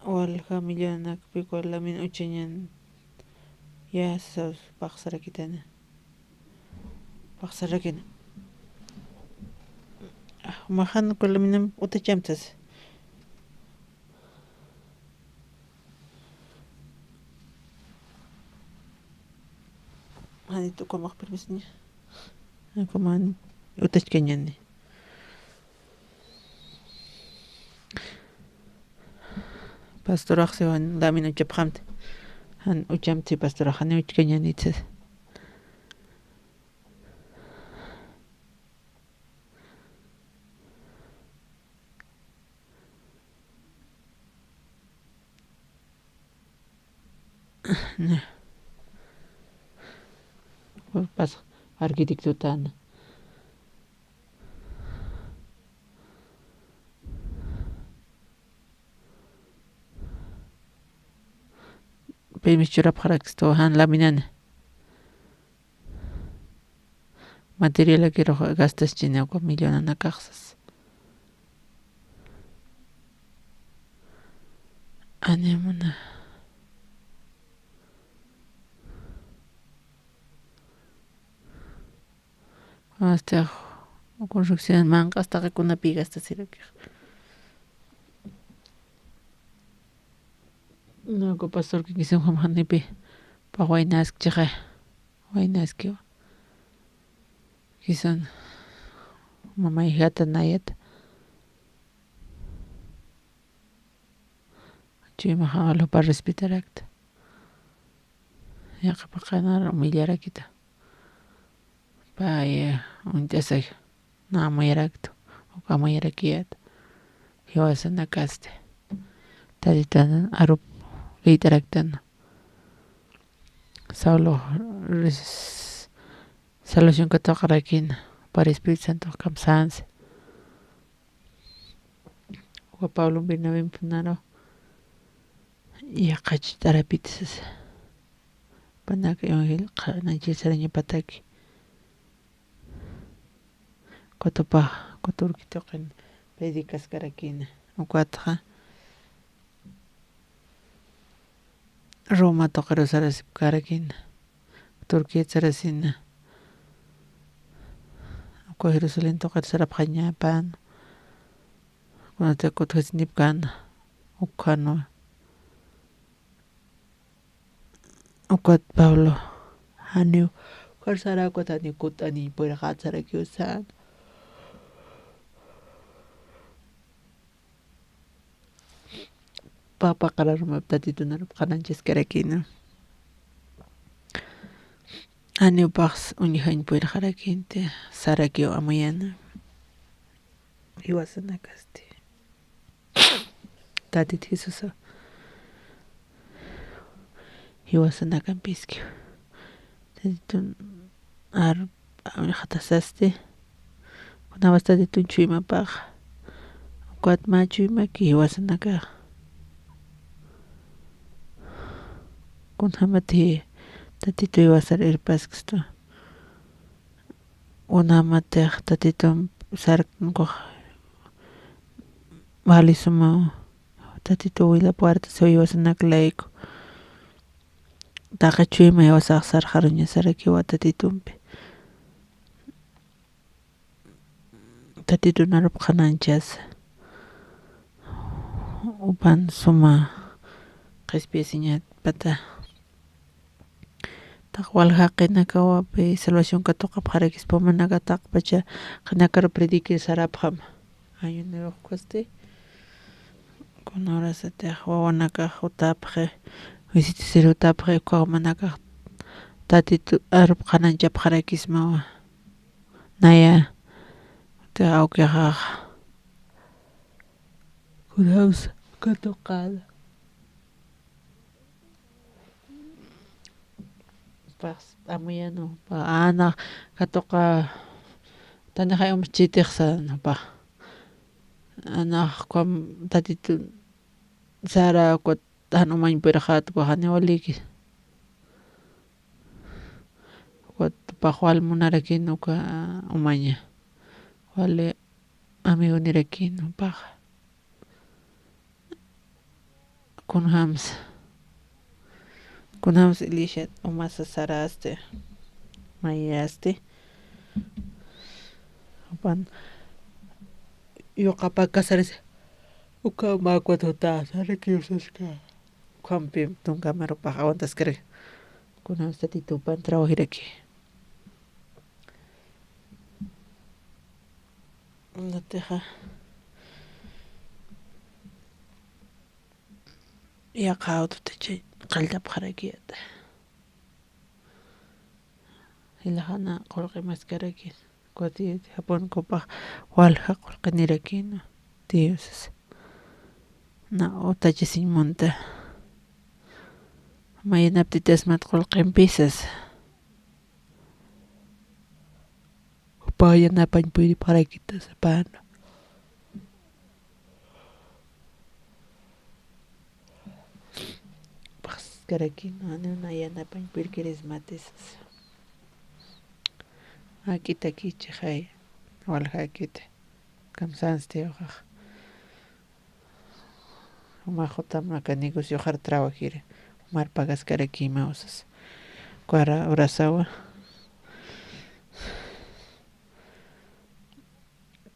wal familiana pe ko la min ucheñan ya sos paxarakitana paxarakina mahan ko la minam utachamtas hani tu komaq permisni koman utachkañani pastoraq sewan lamina chapqamte han uchamti pastoraq hani uchkañani tses pas arquitectutana Pemichurap haraksto han laminana material que gastas china con millonana caxas anemuna hasta construcción manca hasta que una piga hasta sirake no ko pastor que quiso hamanipi pa wainas chiqa wainas que kison mamá hijata nayat chima halo para respetar acta ya pa kana humillar kita pa ya un desay na mayrakto o kama yarakiat hiwasana kaste taditan arup literaktan solo solución que toca aquí para Espíritu Santo kamsanse wa Pablo binabim punaro ya qach tarapitis panak evangel qana jisaraña pataki kotopa koturki toqen pedicas karakina ukwatqa Roma toqero sarasip karakina Turquía sarasina ko Jerusalén toqer sarapqaña pan kunata kutqisnip kana ukhano ukwat Pablo haniu karsara kutani kutani puerqa sarakiusan paqararma tatitunarup qananchaskaraqhina Aniupaqs uñihañ puirqaraqhinte Sarakiwa amuyana Iwasanakasti Tatit Jesusa Iwasanakampiski tatitun hatasasti kunapas tatitun chuymapaq kuat machuymaki Iwasanaka kunhamati tatito Iwasar irpasqastu unamatiq tatitun sarkunkuq walisuma tatito wilapuwartas Iwasanaklayku taqa chuyma Iwasaq sarqaruña Sarakiwa tatitunpi tatitunarup qananchas upan suma q'ispiyasiña pata taq walja qina kawapi Salvación Katuqa qarakispa manaka taq pacha qinakarup prediquir sarapqam ayunayuqkusti kunaras atiq wawanakaq utapaq Visitasiri utapaq ukhuqa manakaq tatitu arup qananchapaq qarakismawa naya uti awqiqa kunapas Katuqala amuyanu ana Katuqa taniqayumus chitiqsa nupa anaq tatitun Sara kuat hanumañ puiraqatuqa haniwaliki kuat paqwal munaraki nuqa umaña wale amigo niraki nupaq kunhamas Elisha umasa Sarasti mayasti upan yuqapa kasaris uka makwat huta Saraki usasqa Juanpi tunkamarupaq awantaskari kunapas tatitupan trabajiraki natiqa yaqa awtuta chay qalltapaq harakiyata hilaqhana qullqi maskaraki kutin hapunkupaq walja qullqi nirakina Dios na utachasimunta mayanaptitas mat qullqinpisas upayanapañ puiripaqarakitas apana Karakina nuna yanapañ puirkiris matisas akita kichik hay waljakita kamsansti uqaq umaqutamaqa negocio har trabajiri marpagaskaraki ima usas kuara urasawa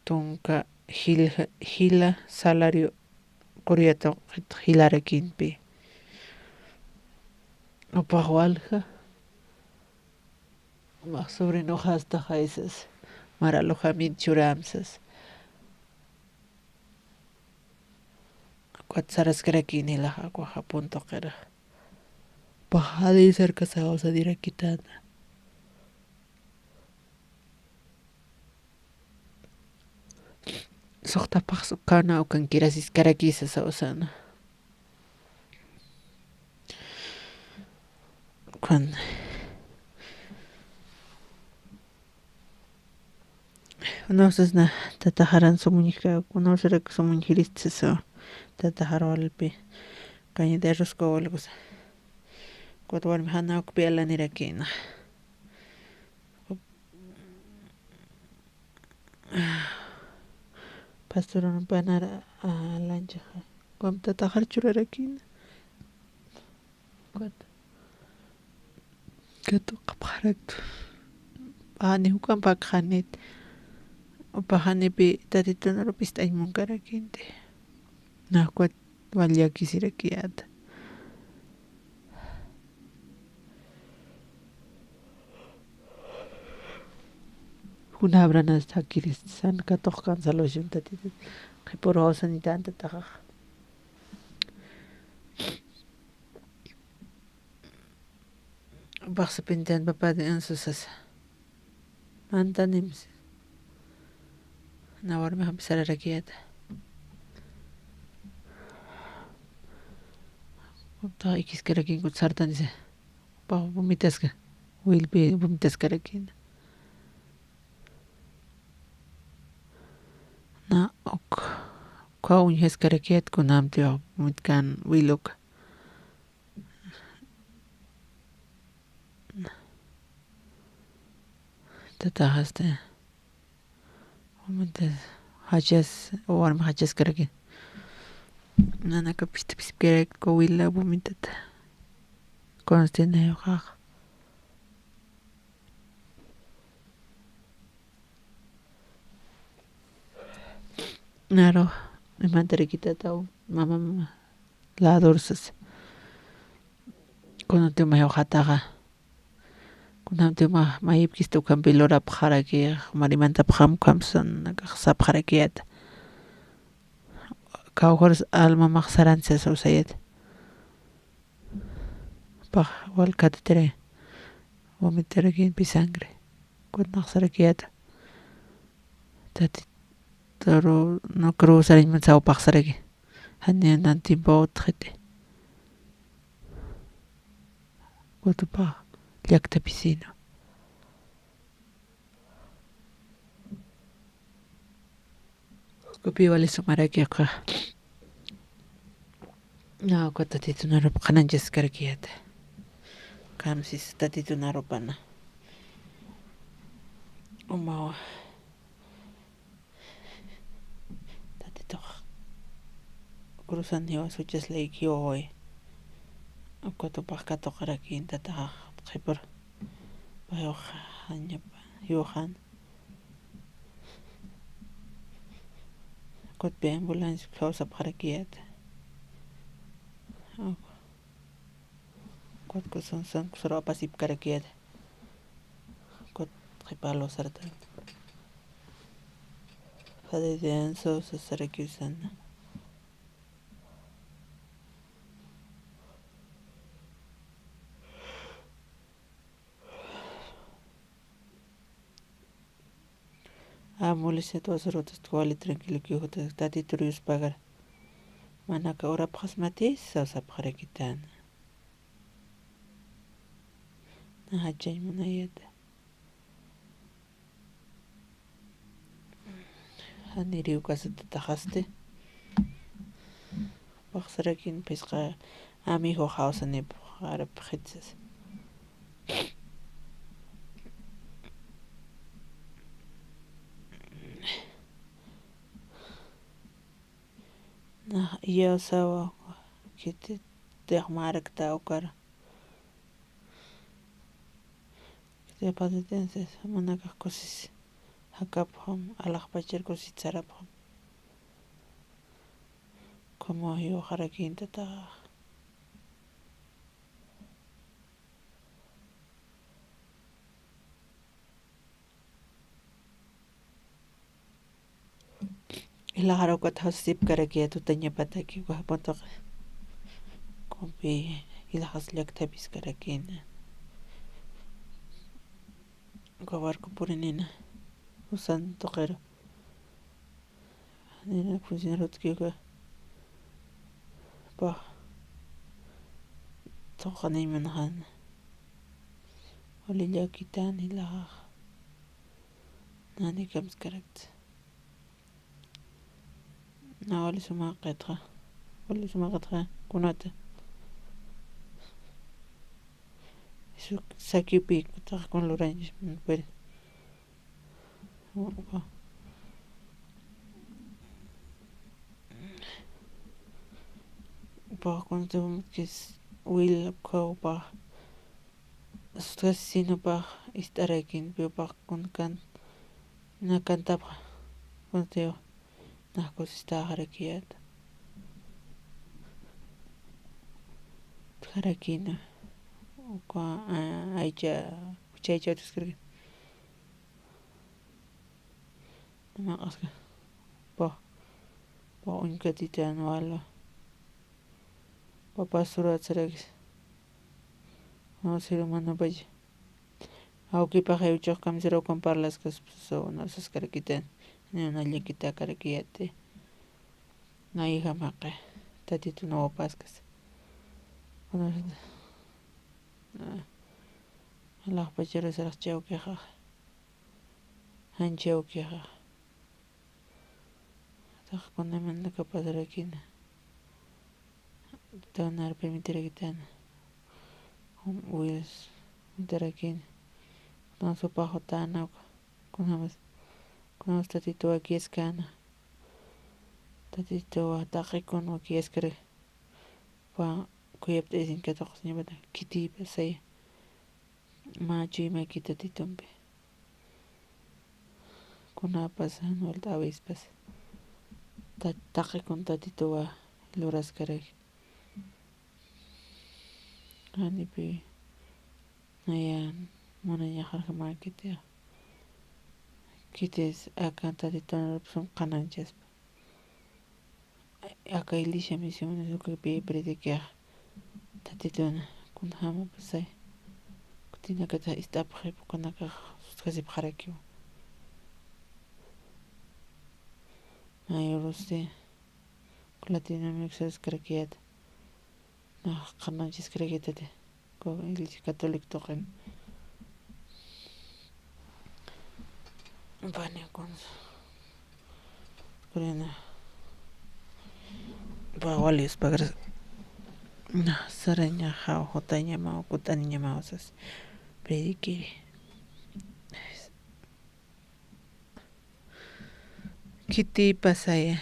tunka hila salario quriyata hilarakinpi upaq walja umaq sobrino hasta haysas mar alojamiento churamsas kuat saraskaraki nilaqa kuaqa punto qira pajadi cercasawa sadirakitana suqtapaq suqana ukankirasis karakisas awsana Juan unausasna tata haran sumuñiqa unausaraka sumuñirisisa tata harwalpi kañita arrozqa walkusa kuat warmi hanawpi alanirakina pastor panara lanchaqa kuam tata har churarakina kuat Katuqa paraktu pani hukan pakhanit upahanipi tatitunarupas aymunkarakinte nakuat walyakisirakiyata kunabranas takiris san katuq kan Salvación tatitun qhipuru awsanita antataqa Baksa pintan papá de ansusas. Mantanims. Na warme empezar a raquieta. Ta ikis karakin kut sartan dice. Pa vomitas ka. Will be vomitas karakin. Na ok. Kwa unhes karakiet kunam tio mitkan wiluk. Tatahaste. Vomitas. Hachas warme hachas karakin. Nana ka piste piste kerek ko willa vomitata. Konstine yoqaq. Naro, imantariquita tau, mamá la dorsas. Cuando te me hojataga. Cuando te ma yipkis tu campilora pjaraki, marimanta pjam kamson, sap harakiat. Kaujors alma maxaranza societ. Paj wal katetere. Vomiterekin pisangre. Cuando naxarakiat. Tati taro no cruzarin mansao paxaraki. Hani nanti baut khete. Kutu pa yakta pisino. Kopi wale sumaraki ka. Na kota titunaro kananjas karakiat. Kamsis tatitunaro pana. Umawa. Tatitoq. Cruzan yo suchas lake yo hoy. Koto pakato karakin tata khipur. Bayo hanya yohan. Kot be ambulance close up karakiat. Kot ko son kusura pasip karakiat. Kot khipalo sartan. Fade denso sasarakiusan. Amulise todas rotas tuali tranquilo que hote tati turius pagar. Manaka ora pasmatis sa saparakitan. Na hajay munayat. Haniriu kasat tahaste. Baxsarakin pesqa amigo hausanib arab khitsas. Na iya sawa kiti tehmarak taukar. Kiti patitenses manaka kosis hakapham alaq pachir kosis tsarapham. Como yo harakin tata. Ila harakat hasip karakia tu tanya pataki ko hapotok. Kompi ila haslyak tabis karakin. Gawar ko purinina. Usan tokero. Nina funcionarot kiko. Pa. Tokani manhan. Olilya kitan ila. Nani kams karakt. Na wali suma qetra. Wali suma qetra kunata. Isu sakipi kutak kon lorange puede. Pa cuando kis will ko pa stress sino pa istarakin pa kun kan na kanta pa kunteo na ko sta harakiat harakina ko aicha uchaicha tuskrige ma aska pa unkatitan wala pa surat saragis no ser humano paya awkipa hayuchaq kamsirawan parlas kaspaso nasas karakitan una llakita karakiyate na hija maqe tatito no paskas alaq pacharasaraq chawkiqa ancha awkiqa taqkunamanta kapasarakina tanar permitirakitana Wills mitarakina kunan supaqqa tanawqa kunamas tatito wakiyashkana tatito taqikuna wakiyashkara pa kuyapti aysankataqa ñawpata kitipa saya machu imaki tatitumpi kunapas Anuelta avispas taqikuna tatituwa luraskaraka anipi naya munañajarka marketiqa kitis aka tatitunapish qananchaspa aka Elisha Misión Municipiopi predikiq tatituna kuna hamapas saya kutinakata istapaq hipukunaka kasipa qarakiwan ayurusti Latinoamérica karakiyata na qananchis karakitati ko Iglesia Católica toqin panikun kurina pawalius pagras na saraña hawa hutaña mawa kutaniña mawasas predikiri kiti pasaya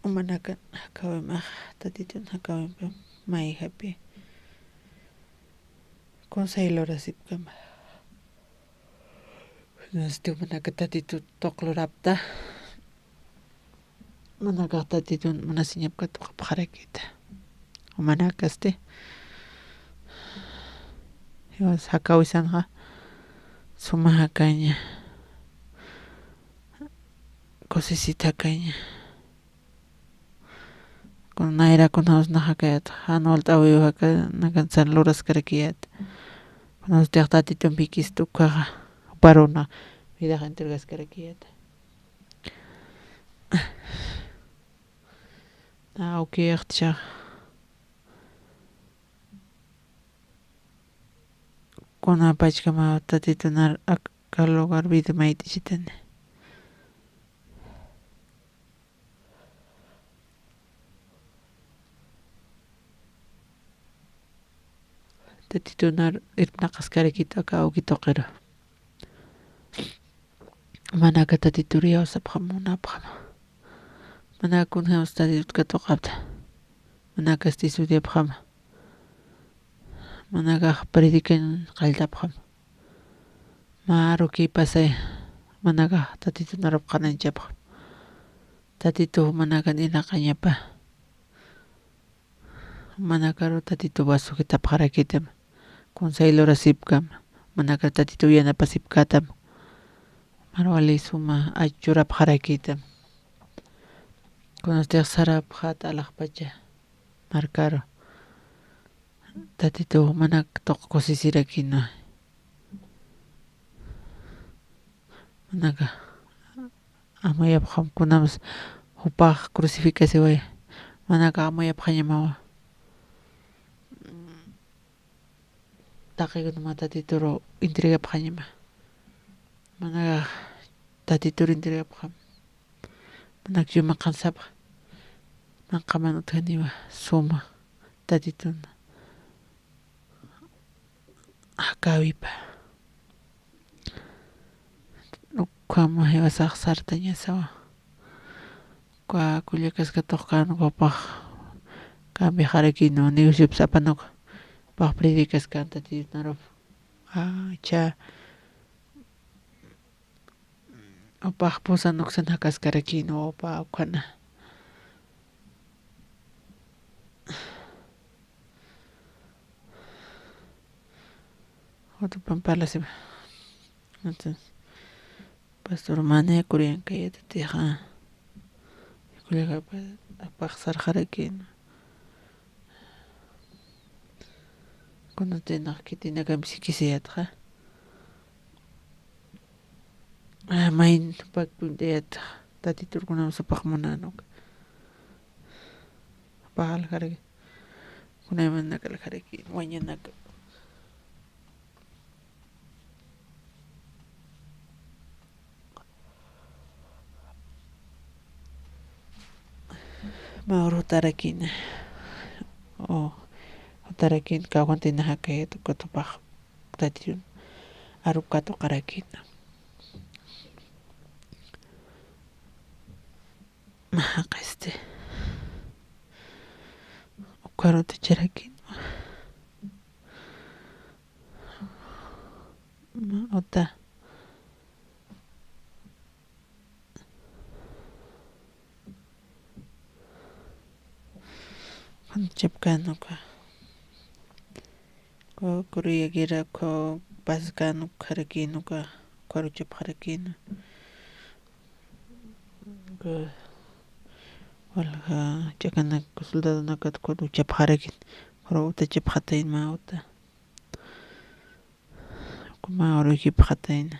manaka hakawimaq tatituna hakawinpa mayhapi Consejo Horasipkama manaka tatito toqlurapta manaka tatito manasiñapka tuqapaqarakita manakaste hakawisanqa sumaq hakaña cosecita hakaña con nayrakunapas nahakayata Anuelta awiwa haka nakansan luraskarakiyata kunapas tiaq tatitumpi kistukaqa paruna vidaqa entregaskarakiyata awkiyaqtishaqa kuna pachkama tatituna aka lugar vida maytishitani tatituna irpnaqaskarakita aka awki toqira manaka tatituri yawsapaq munapaq manaka kunapas tatituta toqapta manaka estudiapaq manaka predikan qalltapaq maru kipasay manaka tatitunarap qananchapaq tatito manaka ninaqañapa manaka tatito basukitapaq qarakitama Consejo Horasipkama manaka tatito yanapasipkatama marwali suma achurapaq qarakitama kunas tiaq sarapaq hata alaqpacha markaru tatito manaka toq kusisirakina manaka amayapaq kunapas upaq crucificación manaka amayapaqña mawa taqikuna tatituru entregapaqñama manaka tatituru entregapaq manaka llumaqansapaq manqaman utkaniwa suma tatituna hakawipa ukama hiwasaq sartaña sawa kwa kullakaska toqqanuwapaq kambi qarakinu negociopas apanuqa paq predikaskanta tatitunarup cha upaq pusanuksana kaskarakinu upa ukhana otro pampalasipa entonces pastor mane kurianka yatatiqa kullaka apaq sarqarakinu kunutinak kitinakan psikisiyatqa main pakpuntiyat tatiturkunaman sapaqmunanuk paqalqariki kunayman nakalqariki wañunaka Mauro tarakina o tarakin kawantina hakayatu kutupaq tatiyun arupkatu qarakina mahaqa ukaruta charakin ota chapkanuka ko kuriyagira ko paskanu qharakinuka karuchap qarakina ko walqa chakana soldadunaka kuruchap qarakin kuru uta chapqatayma uta Mauruykipa qatayna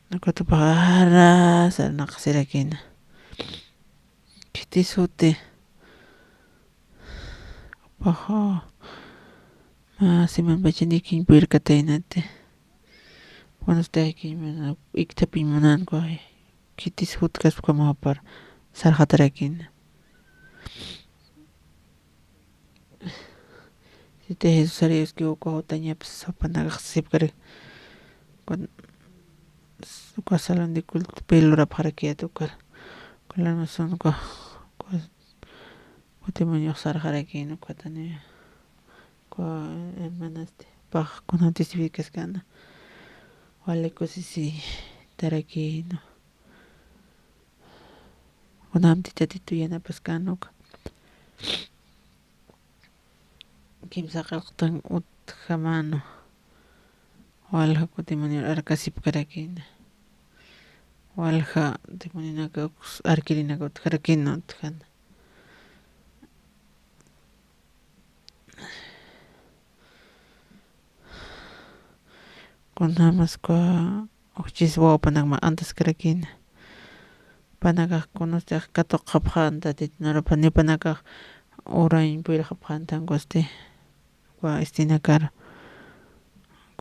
Nakatupaqa arasa naqsirakina kiti suti paqa simanpachanikin pirkataynati wanastayki mana iktapi munanku kiti suti kaspukamapar sarqatarakina Siti Jesus Ariuski uka ñapas sopanakaq sipkarik uka salón de culto pilurap harakiyata ukalamasonqa kutimuñuq sarqarakina ukatani hermanaste paq kunan testifikasqana walekusisi tarakina kunanpi tatitu yanapasqanuqa kimsa qillqtan utqamano walqa kutimunir arqasipkarakina walqa timuninaka arkirinaka utqarakina utqana kunamasqa uchis wawapanakma antas karakina panakaq kunustaq katuq qhapaqan tatitunarapa nipanakaq urayn puyraqapaqan tanqusti estinakar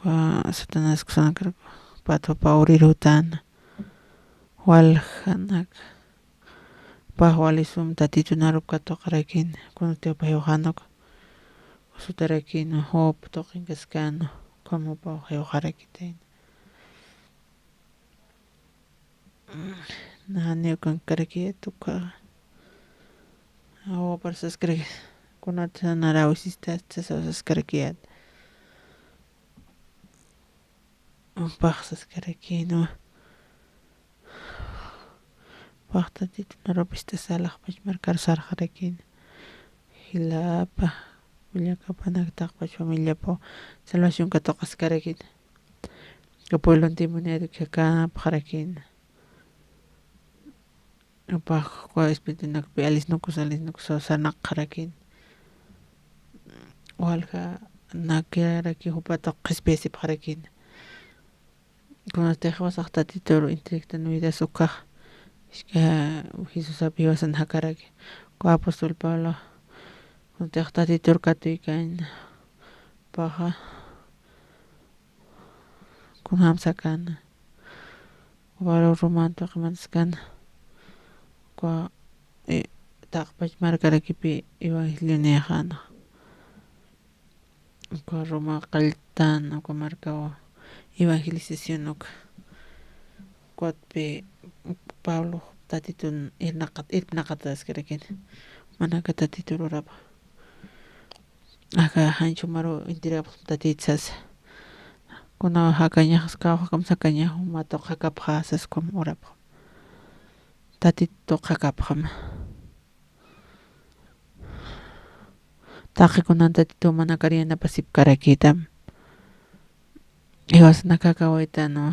Satanasqa sunakar patupa urirutana walqanak paq walisum tatitunarup katuqarakina kunantiqa payuq sutarakina hopu tuqinkasqanu kamupa hayuqarakitayna ñuqanka karakiyatuqa wawaparsaskaraka kunata narawisista sasawasaskarkiyata paqsaskarikina paq tatitunarupish salaqpash markarsarqarakina hilapa willakapanakataqpash familiapawan salvacionka tuqasqarakina pueblo timunaripi kapanapaqarakina paq espiritunakpi alisnukus sawsarnaqarakina walqa nakiraraki hupatuq qhispiyasipaqarakina kunantiqa wasaq tatituru intelecto Navidad ukaq ishka Jesusapi wasana hakaraki apostol Pablo kunantiqa tatituru katuykan paqa kunan sakana wara Romantaqa imatasqana taqpash markarakipi evangelio niyaqana Roma qalltan markawan evangelización kuatpi Pablo tatitun irnaqatasqarakina manaka tatitururapaq aka hanchu maru intirapaq tatitsas kunawan hakañaqas kawaq sakañaqwan matuqa hakapaq asasqam urapaq tatituqa hakapaqmi taqikunata tatitu mana karyanapaq sipkarakita iwasanaka kawaytanu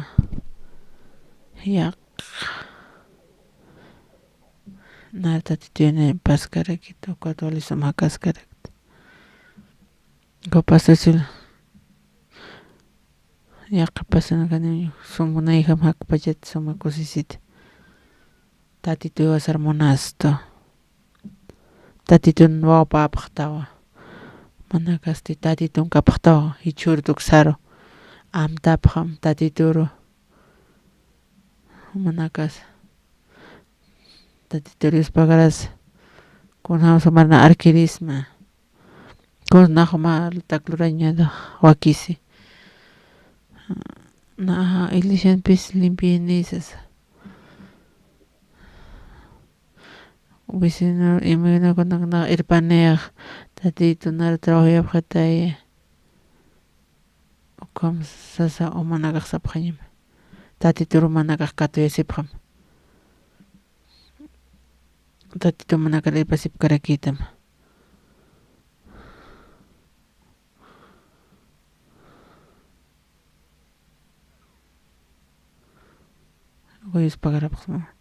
na tatituyani pascarakita katolismo hakasqarakita Copasasil yaqa pasanakani sumbuna hija hakpachata sumakusisita tatito iba a ser monasto tatitun wawapapaq tawa mana kasti tatitun kapaq tawa hichuri tuksaro amtapaq tatituru mana kas tatituru yuspagaras kunawan sumarna arkirisma kunaq taklurañataq wakisi na iglesiapish limpianisas vecino imaykunaqa irpaniaq tatituna trabajayapaq taya sasa o mana kaqsapaq ña tatituru mana kaq katuyasipaq tatitu mana kalipasip karakitama uyuspaqarapaq